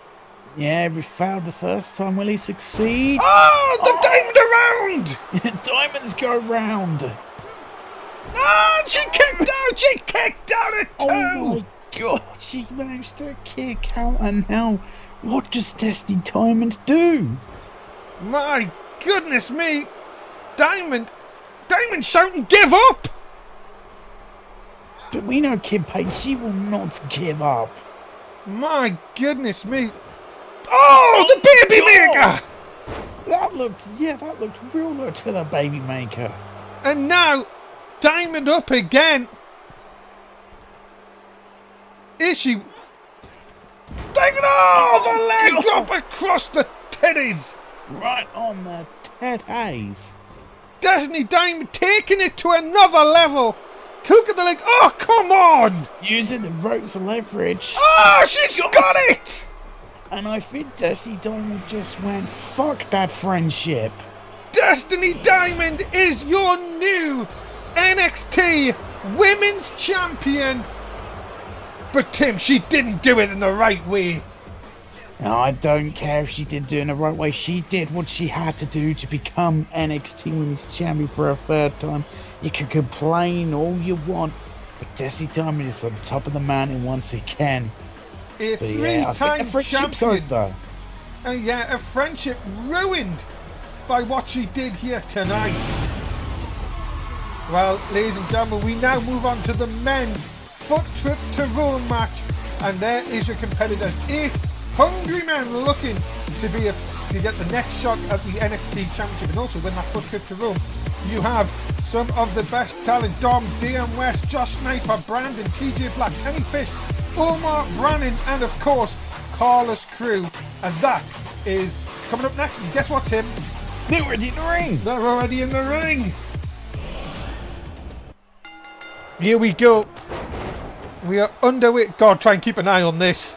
Yeah, we failed the first time. Will he succeed? Oh, the Diamond around! Diamonds go round. Oh, she kicked out! She kicked out at 2! Oh my God, she managed to kick out, and now what does Destiny Diamond do? My goodness me! Diamond shouting, give up! But we know Kim Payne, she will not give up. My goodness me! Oh, the baby maker! That looked real good to the baby maker. And now Diamond up again. Is she? Dang it! The leg drop across the titties. Right on the titties. Destiny Diamond taking it to another level. Hook of the leg. Oh, come on! Using the ropes of leverage. Oh, she's got it! And I think Destiny Diamond just went, fuck that friendship. Destiny Diamond is your new NXT Women's Champion. But Tim, she didn't do it in the right way. Now, I don't care if she did do it in the right way. She did what she had to do to become NXT Women's Champion for a third time. You can complain all you want, but Desi Diamond is on top of the mountain once again. A But yeah, I think the friendship's champion. over. And yeah, a friendship ruined by what she did here tonight. Well, ladies and gentlemen, we now move on to the men's foot trip to Rome match. And there is your competitors. 8 hungry men looking to get the next shot at the NXT Championship and also win that foot trip to Rome. You have some of the best talent: Dom, DM West, Josh Sniper, Brandon, TJ Black, Kenny Fish, Omar Brannan, and of course, Carlos Crew. And that is coming up next. And guess what, Tim? They're already in the ring. They're already in the ring. Here we go. We are underway. God, try and keep an eye on this.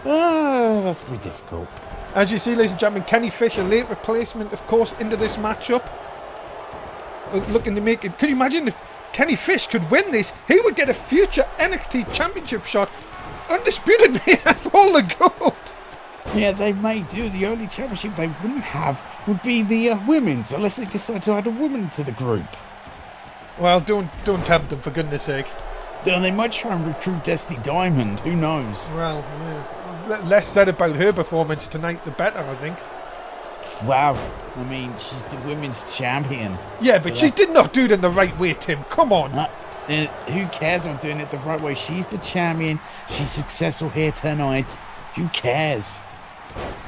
That's going to be difficult. As you see, ladies and gentlemen, Kenny Fish, a late replacement, of course, into this matchup. Looking to make it. Could you imagine if Kenny Fish could win this? He would get a future NXT Championship shot. Undisputed may have all the gold. Yeah, they may do. The only championship they wouldn't have would be the women's, unless they decide to add a woman to the group. Well, don't tempt them, for goodness sake. Then they might try and recruit Destiny Diamond. Who knows? Well, yeah. Less said about her performance tonight, the better, I think. Wow. I mean, she's the women's champion. Yeah, but she did not do it in the right way, Tim. Come on. Who cares on doing it the right way? She's the champion. She's successful here tonight. Who cares?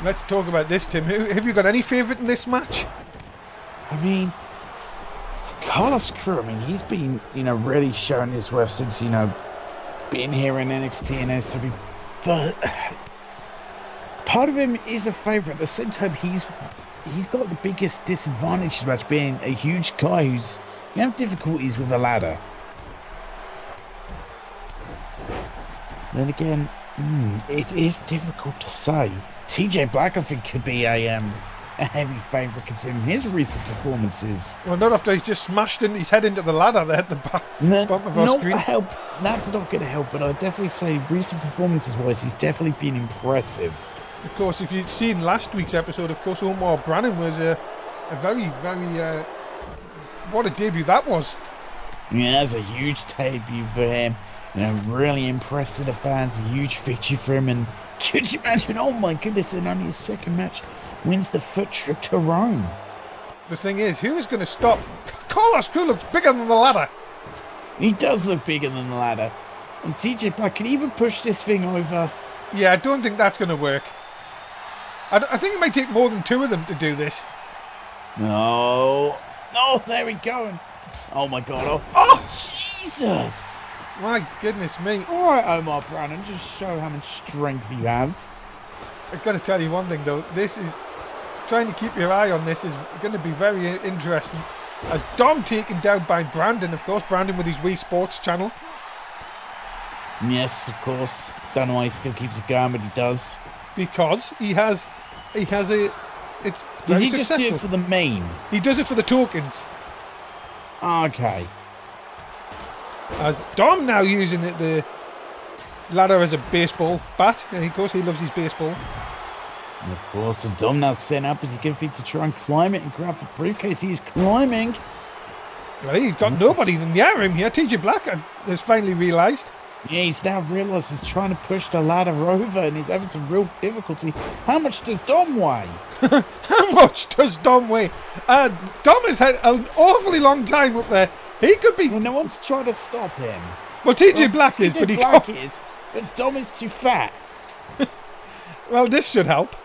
Let's talk about this, Tim. Have you got any favourite in this match? I mean, Carlos Crew, he's been, really showing his worth since, being here in NXT and NSW. But part of him is a favourite. At the same time, he's got the biggest disadvantage about being a huge guy who's have difficulties with a ladder. Then again, it is difficult to say. TJ Black, I think, could be a heavy favourite considering his recent performances. Well, not after he's just smashed his head into the ladder there at the bottom of our screen. That's not going to help, but I'd definitely say recent performances-wise, he's definitely been impressive. Of course, if you'd seen last week's episode, of course, Omar Brannan was a very, very... what a debut that was. Yeah, that's a huge debut for him. Really impressed the fans. A huge victory for him. And could you imagine, oh my goodness, in only his second match, wins the foot trip to Rome. The thing is, who is going to stop? Carlos Crew looks bigger than the ladder. He does look bigger than the ladder. And TJ Black can even push this thing over. Yeah, I don't think that's going to work. I think it might take more than 2 of them to do this. No. Oh, there we go. Oh my god. Oh, Jesus. My goodness me. Alright, Omar Brannan, just show how much strength you have. I've got to tell you one thing though, this is, trying to keep your eye on this is going to be very interesting. As Dom taken down by Brandon, of course, Brandon with his Wii Sports channel. Yes, of course. Don't know why he still keeps it going, but he does. Because he has a, it's Does very he just successful. do it for the meme? He does it for the tokens. Okay. As Dom now using the ladder as a baseball bat. And of course he loves his baseball. And of course, the Dom now set up as he gets fit to try and climb it and grab the briefcase. He's climbing. Well, he's got nobody near him here. TJ Black has finally realised. Yeah, he's now realised he's trying to push the ladder over and he's having some real difficulty. How much does Dom weigh? How much does Dom weigh? Dom has had an awfully long time up there. He could be... Well, no one's trying to stop him. Well, TJ Black is, but he Black can't. is, but Dom is too fat. Well, this should help.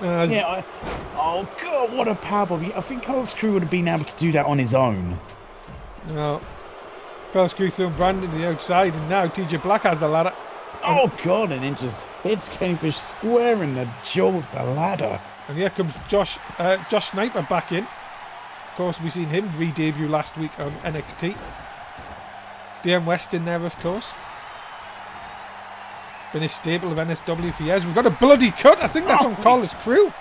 Oh, God, what a powerbomb. I think Carlos Crew would have been able to do that on his own. No. Carlos Crew throwing Brandon to the outside, and now TJ Black has the ladder. Oh, God, and it just hits Kenny Fish square in the jaw with the ladder. And here comes Josh Sniper back in. Of course, we've seen him re-debut last week on NXT. DM West in there, of course. Been a staple of NSW for years. We've got a bloody cut. I think that's on Carlos Crew.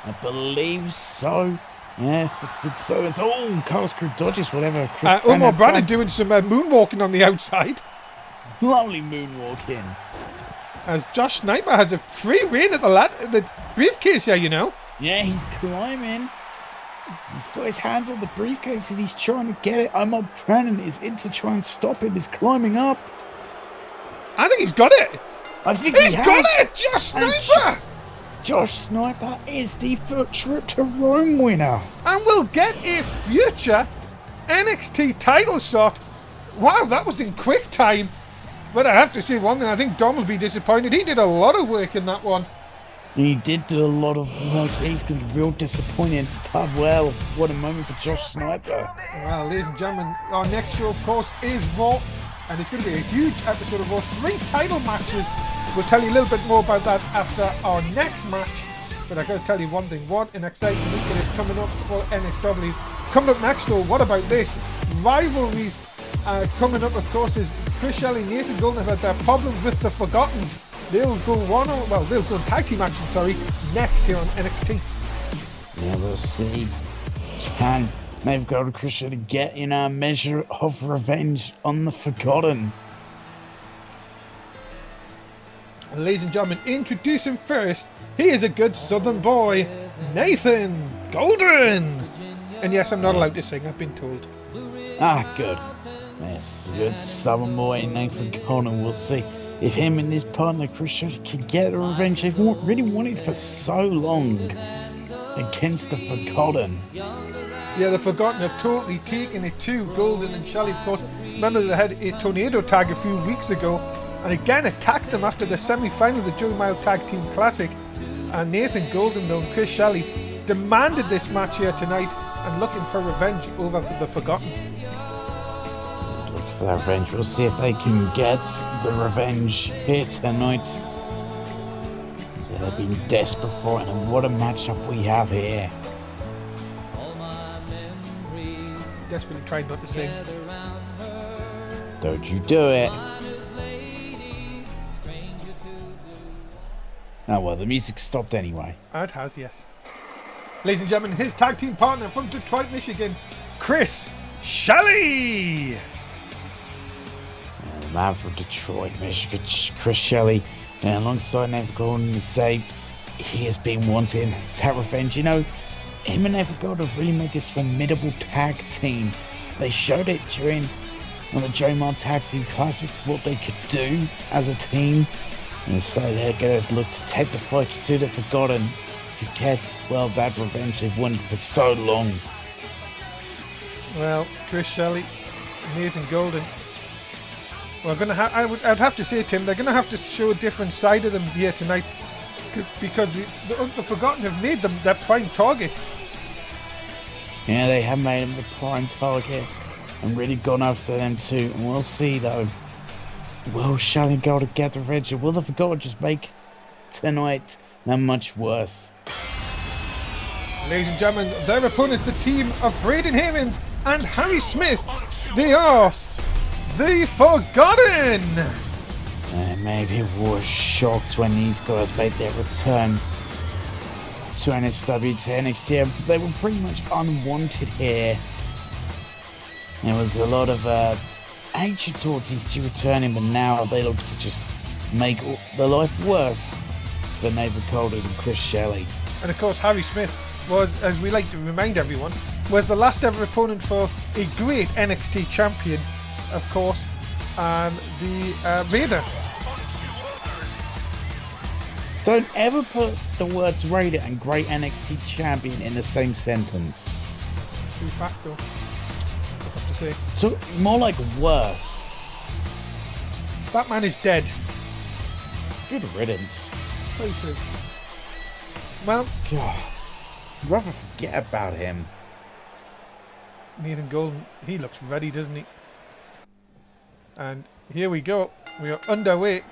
I believe so. Yeah, I think so. It's Carlos Crew dodges whatever. Omar Brannan doing some moonwalking on the outside. Lovely moonwalking. As Josh Sniper has a free reign at the briefcase here, you know. Yeah, he's climbing. He's got his hands on the briefcase as he's trying to get it. Omar Brennan is in to try and stop him. He's climbing up. I think he's got it. I think He's got it! Josh Sniper! Josh Sniper is the Trip to Rome winner. And we'll get a future NXT title shot. Wow, that was in quick time. But I have to say one thing, I think Dom will be disappointed. He did a lot of work in that one. He did do a lot of work. He's going to be real disappointed. But, well, what a moment for Josh Sniper. Well, ladies and gentlemen, our next show, of course, is Raw. And it's going to be a huge episode of Raw. 3 title matches. We'll tell you a little bit more about that after our next match. But I got to tell you one thing. What an exciting week it is coming up for NSW. Coming up next, though, what about this? Rivalries coming up, of course, is Chris Shelley and Nathan Golden have had their problems with the Forgotten. They'll go tag team action, next here on NXT. Yeah, we'll see. Can they've got to Chris Shelley get in a measure of revenge on the Forgotten? Ladies and gentlemen, introduce him first. He is a good southern boy, Nathan Golden. And yes, I'm not allowed to sing, I've been told. Ah, good. Yes, good southern boy, Nathan Golden. We'll see if him and his partner Chris Shelley can get a revenge they've really wanted for so long against the Forgotten. Yeah, the Forgotten have totally taken it to Golden and Shelley, of course. Remember they had a tornado tag a few weeks ago and again attacked them after the semi-final of the Joey Mile Tag Team Classic. And Nathan Golden, though, and Chris Shelley demanded this match here tonight and looking for revenge over the Forgotten. Look for that revenge. We'll see if they can get the revenge here tonight. So they've been desperate for it, and what a matchup we have here. Desperately trying not to sing. Don't you do it. Oh well, the music stopped anyway. It has, yes. Ladies and gentlemen, his tag team partner from Detroit, Michigan, Chris Shelley. The man from Detroit, Michigan, Chris Shelley, and alongside Nathan Golden, to say he has been wanting that revenge. You know, him and Nathan Golden have really made this formidable tag team. They showed it during the Joey Mile Tag Team Classic, what they could do as a team. And so they're going to look to take the fight to the Forgotten to get, well, that revenge they've wanted for so long. Well, Chris Shelley, Nathan Golden. Well, I'd have to say, Tim, they're going to have to show a different side of them here tonight because the Forgotten have made them their prime target. Yeah, they have made them the prime target and really gone after them too. And we'll see, though. Will Shelley go to get the revenge, or will the Forgotten just make tonight that much worse? Ladies and gentlemen, their opponents, the team of Braden Havens and Harry Smith. They are the Forgotten. Maybe was shocked when these guys made their return to NSW, to NXT. They were pretty much unwanted here. There was a lot of hatred towards these two returning, but now they look to just make their life worse for Nathan Golden and Chris Shelley. And of course, Harry Smith was, as we like to remind everyone, was the last ever opponent for a great NXT champion, of course, the Raider. Don't ever put the words Raider and great NXT champion in the same sentence. De facto, I have to say. So more like worse. That man is dead. Good riddance. Very true. Well, God, I'd rather forget about him. Nathan Golden, he looks ready, doesn't he? And here we go. We are underway.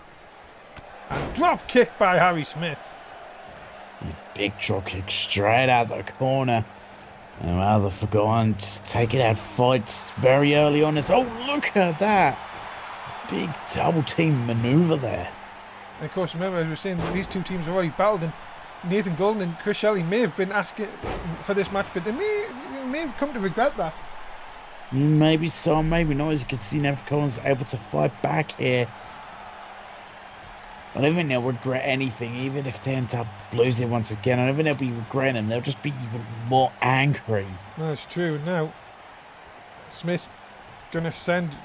And drop kick by Harry Smith. Big drop kick straight out the corner. And well, the Forgotten just taking out fights very early on. Oh, look at that. Big double team maneuver there. And of course, remember, as we were saying, these two teams have already battled, and Nathan Golden and Chris Shelley may have been asking for this match, but they may have come to regret that. Maybe so, maybe not. As you can see, Nathan Golden's able to fight back here. I don't think they'll regret anything, even if they end up losing once again. I don't think they'll be regretting them. They'll just be even more angry. That's true. Now, Smith going to send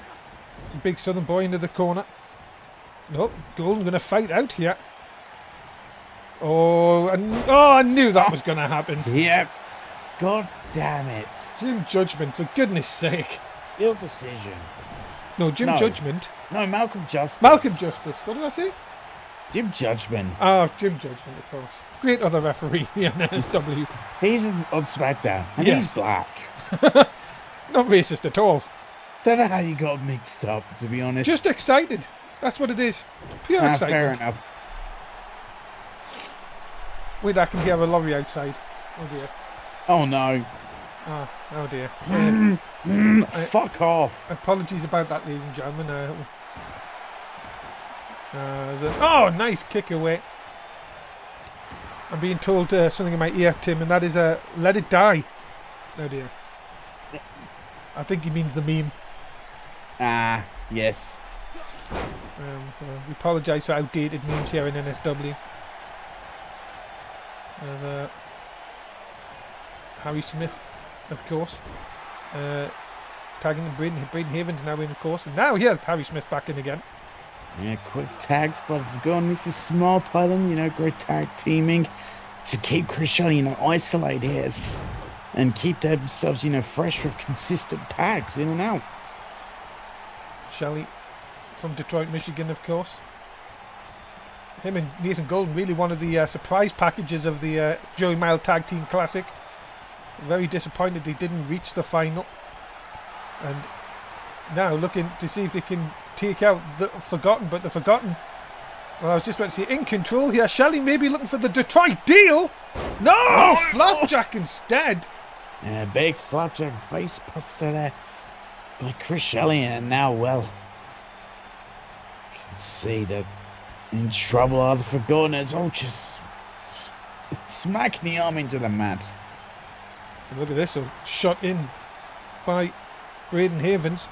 Big Southern Boy into the corner. Nope, Golden going to fight out here. Oh, I knew that was going to happen. Yep. God damn it. Jim Judgment, for goodness sake. Ill decision. No, Jim Judgment. No, Malcolm Justice. Malcolm Justice. What did I say? Jim Judgment. Oh, Jim Judgment, of course. Great other referee in NSW. He's on SmackDown, and Yes. he's black. Not racist at all. Don't know how you got mixed up, to be honest. Just excited. That's what it is. Pure excitement. Fair enough. Wait, I can hear a lorry outside. Oh dear. Oh no. Oh dear. Fuck off. Apologies about that, ladies and gentlemen. Oh, nice kick away. I'm being told something in my ear, Tim, and that is let it die. Oh dear. I think he means the meme. Yes. So we apologise for outdated memes here in NSW. There's Harry Smith, of course. Tagging Braden Havens now in, of course. And now here's Harry Smith back in again. Yeah, quick tags, but I've forgotten this is smart by them, great tag teaming to keep Chris Shelley, isolated here and keep themselves, fresh with consistent tags in and out. Shelley from Detroit, Michigan, of course. Him and Nathan Golden really one of the surprise packages of the Joey Mile Tag Team Classic. Very disappointed they didn't reach the final. And now looking to see if they can take out the Forgotten, but the Forgotten, well, I was just about to say in control here. Shelley maybe looking for the Detroit deal. No! Flapjack instead. Yeah, big flapjack face buster there by Chris Shelley, and now, well, you can see that in trouble are the Forgotten. Oh, just smacking the arm into the mat. And look at this, a shot in by Braden Havens.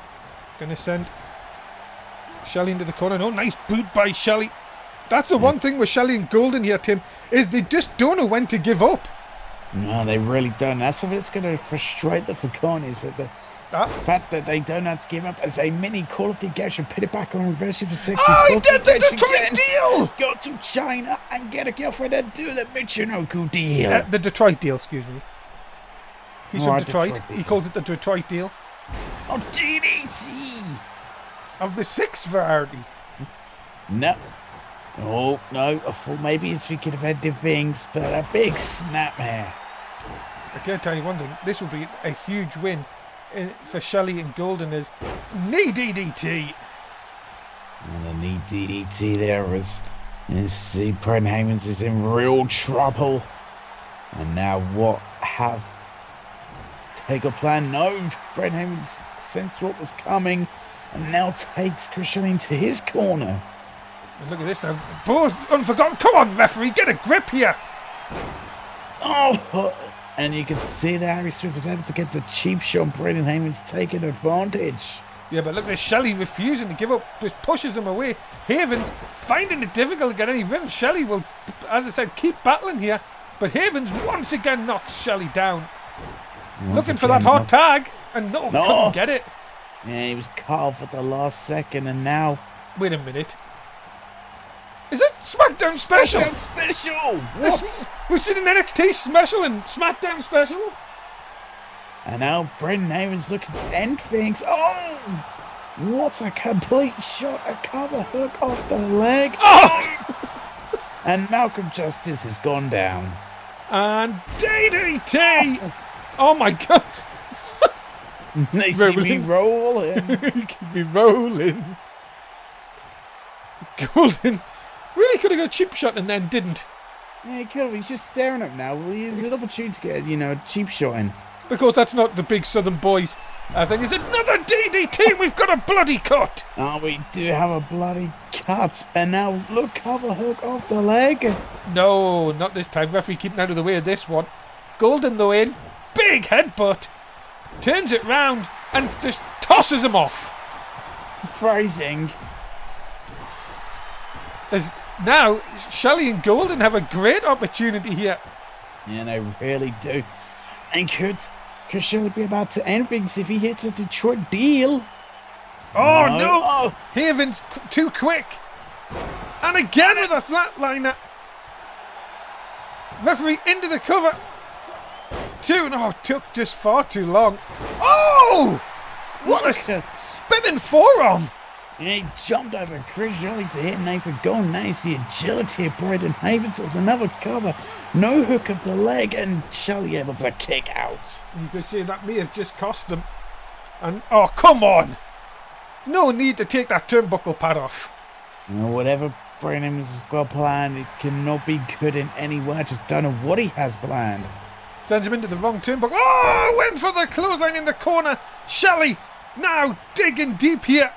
Going to send Shelley into the corner. Oh, nice boot by Shelley. That's the one thing with Shelley and Golden here, Tim, is they just don't know when to give up. No, they really don't. That's something that's going to frustrate the Forgotten, is that the fact that they don't have to give up as a mini Call of Duty should put it back on reverse for 60. Oh, he did the Detroit deal! Go to China and get a girlfriend and do the Michinoku deal. The Detroit deal, excuse me. He's from Detroit. Detroit He calls it the Detroit deal. Oh, DDT! Of the 6th variety. No. Oh, no. I thought maybe he's thinking of headed things, but a big snapmare. I can tell you one thing. This will be a huge win for Shelley and Golden as knee DDT. And the knee DDT there is see Brent Hamons is in real trouble. And now what have take a plan? No, Brent Hamons sensed what was coming and now takes Christian into his corner. And look at this now. Both Unforgotten. Come on, referee, get a grip here. Oh, and you can see that Harry Smith was able to get the cheap shot. Brendan Hamons taking advantage. Yeah, but look at Shelley refusing to give up, just pushes him away. Havens finding it difficult to get any rhythm. Shelley will, as I said, keep battling here, but Havens once again knocks Shelley down. Looking for that hot tag, and no, couldn't get it. Yeah, he was caught at the last second, and now... Wait a minute. Is it SmackDown Special? SmackDown Special! What? We've seen an NXT Special and SmackDown Special. And now Brendan Havens looking to end things. Oh! What a complete shot. A cover hook off the leg. Oh! And Malcolm Justice has gone down. And DDT! Oh my God. They see me rolling. Keep me rolling. Golden really could have got a cheap shot and then didn't. Yeah, he could have. He's just staring up now. He's an opportunity to get, a cheap shot in. Because that's not the big Southern boys. I think it's another DDT. We've got a bloody cut. Oh, we do have a bloody cut. And now look, cover hook off the leg. No, not this time. Referee keeping out of the way of this one. Golden though in. Big headbutt. Turns it round and just tosses him off. Phrasing. There's now Shelley and Golden have a great opportunity here. Yeah, they really do. And could Shelley be about to end things if he hits a Detroit deal? Oh no! Oh. Haven's too quick. And again with a flatliner. Referee into the cover. Took just far too long. Oh! What a spinning forearm. And he jumped over Chris Shelley to hit Nathan Golden. Now you see agility of Braden Havens as another cover. No hook of the leg, and Shelley able to kick out. You could say that may have just cost them. And oh, come on! No need to take that turnbuckle pad off. Whatever Braden Havens has got planned, it cannot be good in any way. I just don't know what he has planned. Sends him into the wrong turnbuckle. Oh, went for the clothesline in the corner. Shelley now digging deep here.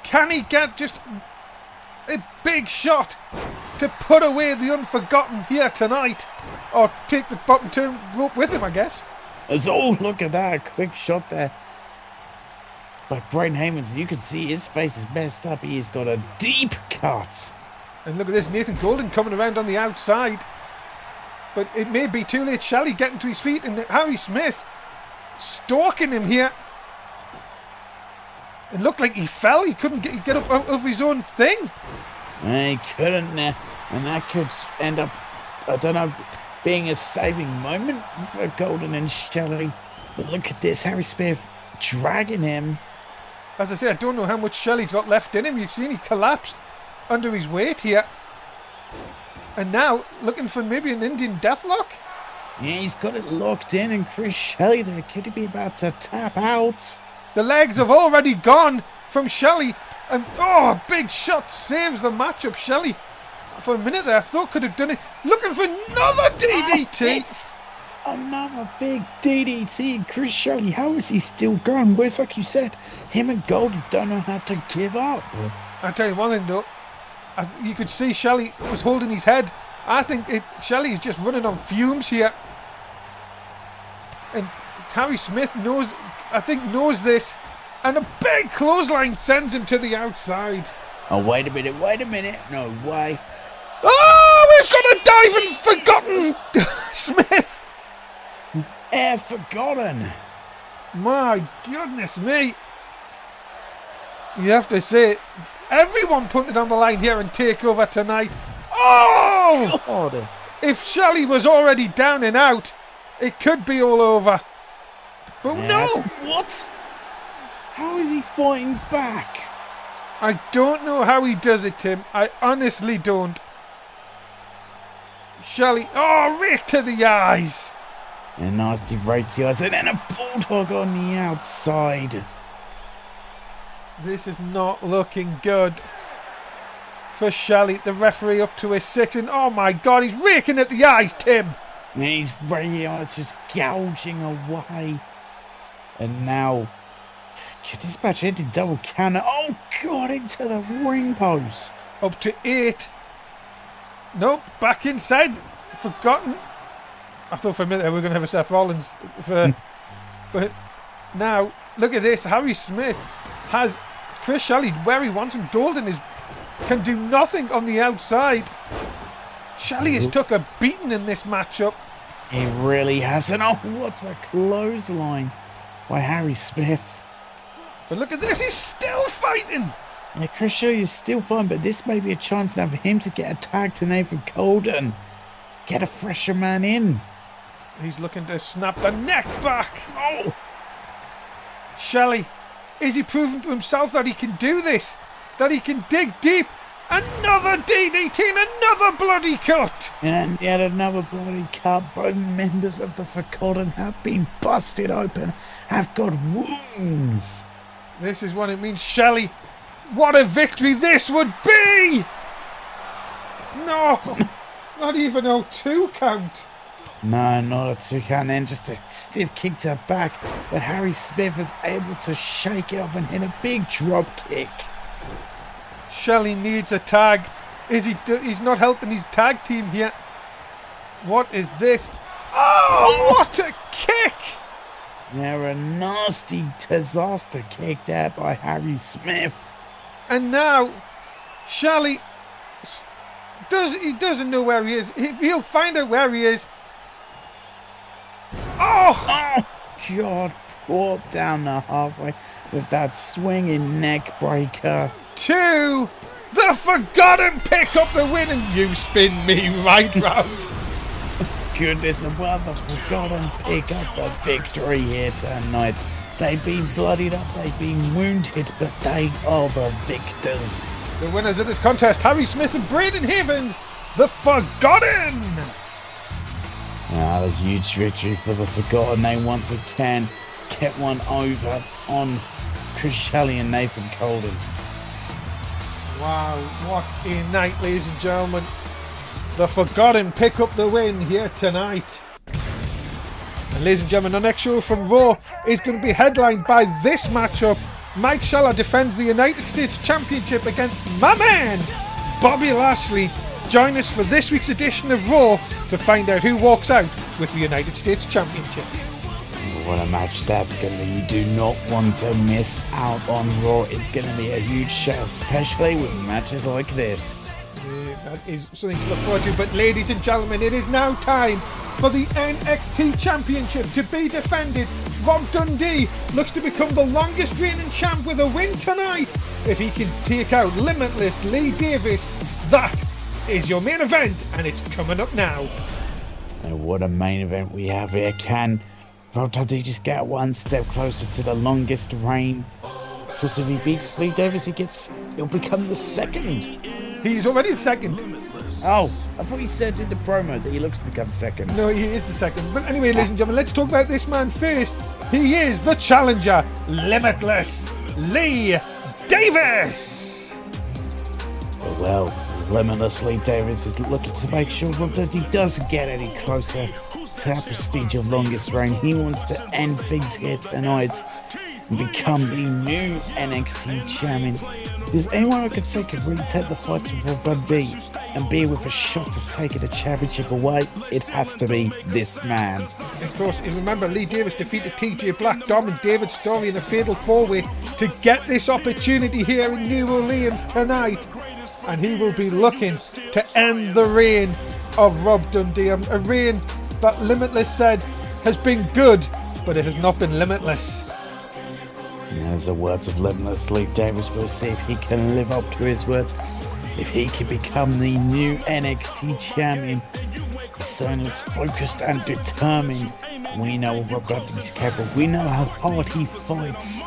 Can he get just a big shot to put away the Unforgotten here tonight? Or take the bottom turn rope with him, I guess. Oh, look at that. Quick shot there. But Braden Havens, you can see his face is messed up. He's got a deep cut. And look at this, Nathan Golden coming around on the outside. But it may be too late. Shelley getting to his feet, and Harry Smith stalking him here. It looked like he fell. He couldn't get up out of his own thing. He couldn't, and that could end up, I don't know, being a saving moment for Golden and Shelley. But look at this, Harry Smith dragging him. As I say, I don't know how much Shelley's got left in him. You've seen he collapsed under his weight here. And now, looking for maybe an Indian deathlock? Yeah, he's got it locked in, and Chris Shelley there could he be about to tap out. The legs have already gone from Shelley. And a big shot saves the matchup. Shelley, for a minute there, I thought could have done it. Looking for another DDT. It's another big DDT. Chris Shelley, how is he still going? Well, it's like you said, him and Golden don't know how to give up. I'll tell you one thing though. You could see Shelley was holding his head. I think Shelley's just running on fumes here. And Harry Smith knows this. And a big clothesline sends him to the outside. Oh, wait a minute. No way. Oh, we've got a diving Forgotten Smith. Forgotten. My goodness me. You have to say, everyone put it on the line here in Takeover tonight. Oh! God. If Shelley was already down and out, it could be all over. But no! What? How is he fighting back? I don't know how he does it, Tim. I honestly don't. Shelley, rake to the eyes. A nasty right to the eyes, and then a bulldog on the outside. This is not looking good for Shelley. The referee up to his 6, and oh my God, he's raking at the eyes, Tim. And he's right, it's just gouging away. And now, dispatch into double counter. Oh God, into the ring post. Up to 8. Nope, back inside. Forgotten. I thought for a minute we were going to have a Seth Rollins. But now, look at this. Harry Smith has Chris Shelley where he wants him. Golden can do nothing on the outside. Shelley has took a beating in this matchup. He really has. And oh, what's a clothesline by Harry Smith. But look at this, he's still fighting. Yeah, Chris Shelley is still fine, but this may be a chance now for him to get a tag to Nathan Golden. Get a fresher man in. He's looking to snap the neck back. Oh! Shelley, is he proving to himself that he can do this? That he can dig deep? Another DDT and another bloody cut. And yet another bloody cut. Both members of the Forgotten have been busted open, have got wounds. This is what it means, Shelley. What a victory this would be! No, not even a 2 count. No, not a 2 count. Then just a stiff kick to the back. But Harry Smith is able to shake it off and hit a big drop kick. Shelley needs a tag. He's not helping his tag team here. What is this? Oh, what a kick! Yeah, a nasty disaster kick there by Harry Smith. And now, Shall he? He doesn't know where he is. He'll find out where he is. Oh! God, brought down the halfway with that swinging neck breaker. 2. The Forgotten pick up the win, and you spin me right round. Goodness, and well, the Forgotten pick up the victory here tonight. They've been bloodied up, they've been wounded, but they are the victors. The winners of this contest, Harry Smith and Braden Havens, the Forgotten. A huge victory for the Forgotten. They once again get one over on Chris Shelley and Nathan Colden. Wow, what a night, ladies and gentlemen. The Forgotten pick up the win here tonight. And ladies and gentlemen, our next show from Raw is going to be headlined by this matchup. Mike Schaller defends the United States Championship against my man, Bobby Lashley. Join us for this week's edition of Raw to find out who walks out with the United States Championship. What a match that's going to be. You do not want to miss out on Raw. It's going to be a huge show, especially with matches like this. That is something to look forward to. But ladies and gentlemen, it is now time for the NXT Championship to be defended. Rob Dundee looks to become the longest reigning champ with a win tonight. If he can take out Limitless Lee Davis, that is your main event, and it's coming up now. And what a main event we have here. Can Rob Dundee just get one step closer to the longest reign? Because if he beats Lee Davis, he'll become the second. He's already the second. Oh, I thought he said in the promo that he looks to become second. No, he is the second. But anyway, ladies and gentlemen, let's talk about this man first. He is the challenger, Limitless Lee Davis. Well, Limitless Lee Davis is looking to make sure Rob Dundee doesn't get any closer to that prestige of longest reign. He wants to end things here tonight and become the new NXT champion. There's anyone who could say could really take the fight to Rob Dundee and be with a shot of taking the championship away? It has to be this man. Of course, you remember Lee Davis defeated TJ Black, Dom and David Story in a fatal four-way to get this opportunity here in New Orleans tonight. And he will be looking to end the reign of Rob Dundee. A reign that Limitless said has been good, but it has not been limitless. There's the words of Limitless Lee Davis. We'll see if he can live up to his words. If he can become the new NXT champion. He's someone that's focused and determined. We know Rob Dundee's capable. We know how hard he fights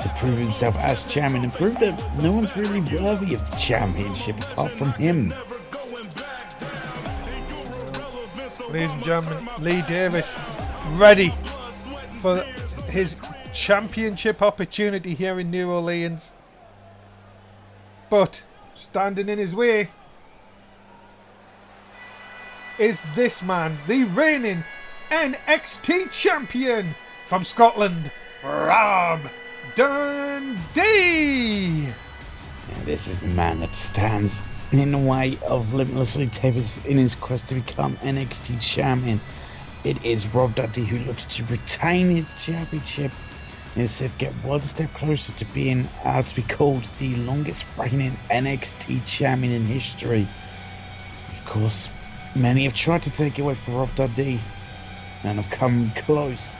to prove himself as champion and prove that no one's really worthy of the championship apart from him. Ladies and gentlemen, Lee Davis ready for his championship opportunity here in New Orleans. But standing in his way is this man, the reigning NXT champion from Scotland, Rob Dundee. And this is the man that stands in the way of Limitless Lee Davis in his quest to become NXT champion. It is Rob Dundee who looks to retain his championship and instead get one step closer to being able to be called the longest reigning NXT champion in history. Of course, many have tried to take it away from Rob Dundee and have come close.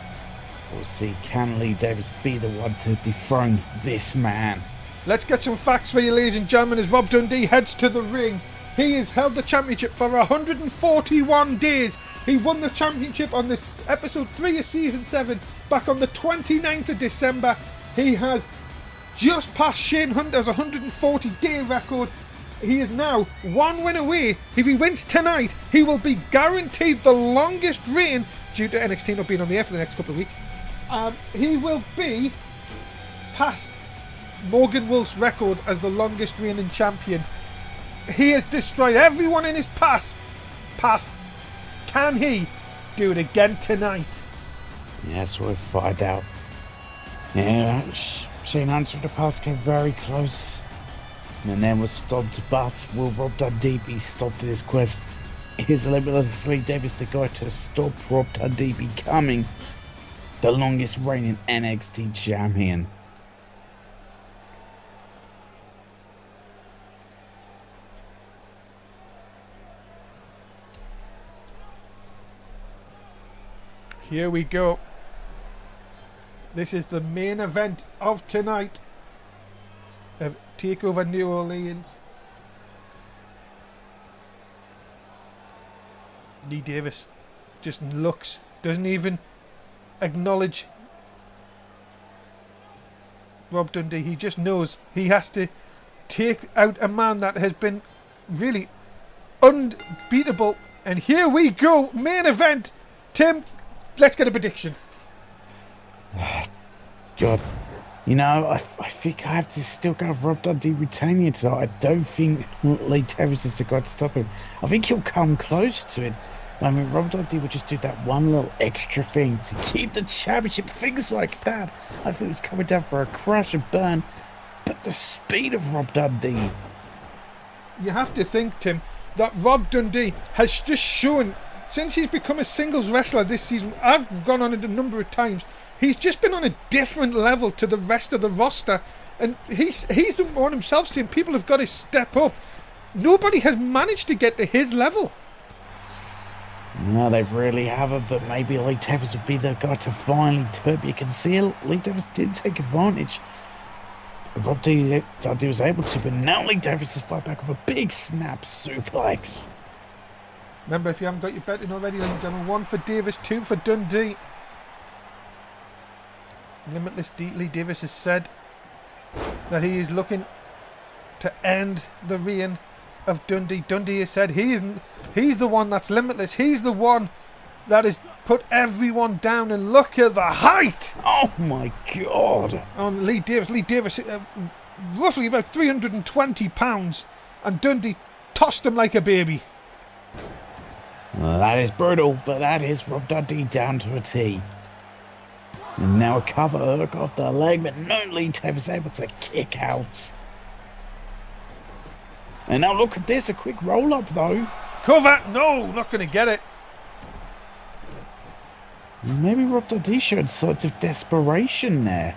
We'll see, can Lee Davis be the one to dethrone this man? Let's get some facts for you, ladies and gentlemen, as Rob Dundee heads to the ring. He has held the championship for 141 days. He won the championship on this episode 3 of season 7 back on the 29th of December. He has just passed Shane Hunter's 140-day record. He is now one win away. If he wins tonight, he will be guaranteed the longest reign due to NXT not being on the air for the next couple of weeks. He will be past Morgan Wolf's record as the longest reigning champion. He has destroyed everyone in his path. Can he do it again tonight? Yes, we'll find out. Yeah, Shane Hunter in the past came very close and then was stopped, but will Rob Dundee be stopped in his quest? Is Limitless Lee Davis the guy to stop Rob Dundee becoming the longest reigning NXT champion? Here we go. This is the main event of tonight of Takeover New Orleans. Lee Davis just looks, doesn't even acknowledge Rob Dundee. He just knows he has to take out a man that has been really unbeatable. And here we go, main event. Tim, let's get a prediction. God, you know, I think I have to still go with Rob Dundee retaining it. So I don't think Lee Davis is the guy to stop him. I think he'll come close to it. I mean, Rob Dundee would just do that one little extra thing to keep the championship, things like that. I think it was coming down for a crash and burn. But the speed of Rob Dundee. You have to think, Tim, that Rob Dundee has just shown, since he's become a singles wrestler this season, I've gone on it a number of times, he's just been on a different level to the rest of the roster. And he's the one himself saying people have got to step up. Nobody has managed to get to his level. No, they really haven't, but maybe Lee Davis would be the guy to finally turn. You can see Lee Davis did take advantage. Rob Dundee was able to, but now Lee Davis is fight back with a big snap suplex. Remember, if you haven't got your betting already, ladies and gentlemen, 1 for Davis, 2 for Dundee. Limitless Lee Davis has said that he is looking to end the reign of Dundee. Dundee has said he's the one that's limitless. He's the one that has put everyone down. And look at the height. Oh my God! On Lee Davis. Lee Davis, roughly about 320 pounds, and Dundee tossed him like a baby. Well, that is brutal, but that is Rob Dundee down to a T. And now a cover hook off the leg, but no Lee Davis able to kick out. And now look at this, a quick roll up though. Cover! No, not going to get it. Maybe Rob Dundee showed signs of desperation there.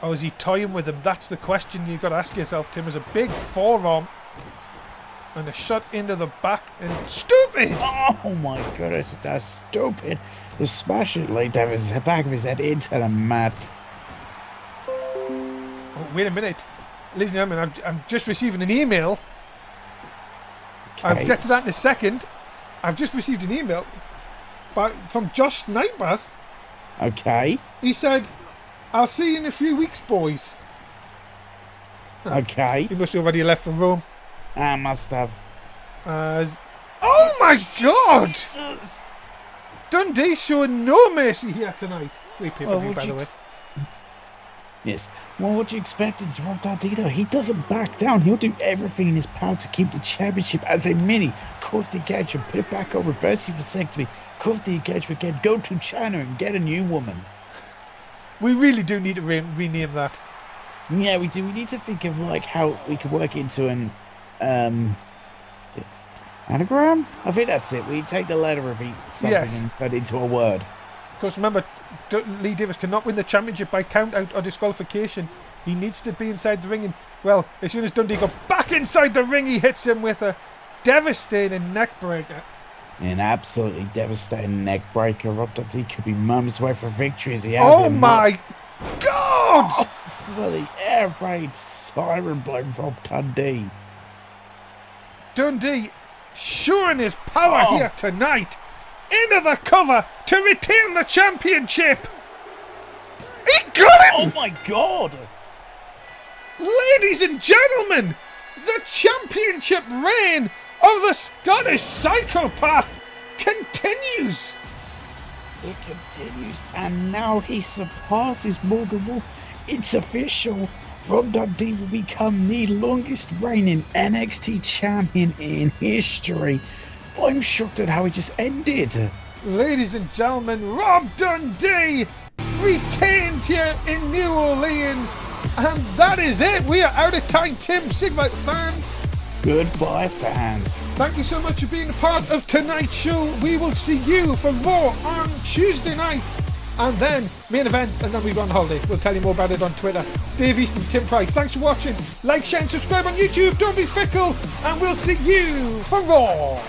Or is he toying with him? That's the question you've got to ask yourself, Tim. There's a big forearm and a shot into the back, and stupid! Oh my goodness, that's stupid. The smash at Lee Davis' back of his head into the mat. Oh, wait a minute. Ladies and gentlemen, I'm just receiving an email. Okay. I'll get to that in a second. I've just received an email from Josh Sniper. Okay. He said, "I'll see you in a few weeks, boys." Okay. He must have already left for Rome. I must have. Oh my God! Jesus. Dundee showing no mercy here tonight. Great pay-per-view, Well, by the way. Yes. Well, what you expect is Rob Dundee, though. He doesn't back down. He'll do everything in his power to keep the championship as a mini. Call off the engagement, put it back on, reverse your vasectomy, call off the engagement again, go to China and get a new woman. We really do need to rename that. Yeah, we do. We need to think of like how we could work into an is it anagram? I think that's it. We take the letter of something and turn it into a word. Because remember, Lee Davis cannot win the championship by count out or disqualification. He needs to be inside the ring. And, well, as soon as Dundee got back inside the ring, he hits him with a devastating neck breaker. An absolutely devastating neck breaker. Rob Dundee could be moments away from victory as he has. Oh my God! Oh, for the air raid siren by Rob Dundee. Dundee showing his power here tonight. Into the cover to retain the championship. He got him! Oh my God! Ladies and gentlemen, the championship reign of the Scottish Psychopath continues. It continues, and now he surpasses Morgan Wolf. It's official. Rob Dundee will become the longest reigning NXT champion in history. I'm shocked at how it just ended. Ladies and gentlemen, Rob Dundee retains here in New Orleans. And that is it. We are out of time, Tim. Sigma fans. Goodbye, fans. Thank you so much for being a part of tonight's show. We will see you for Raw on Tuesday night. And then main event, and then we go on holiday. We'll tell you more about it on Twitter. Dave Easton, Tim Price. Thanks for watching. Like, share, and subscribe on YouTube. Don't be fickle. And we'll see you for Raw.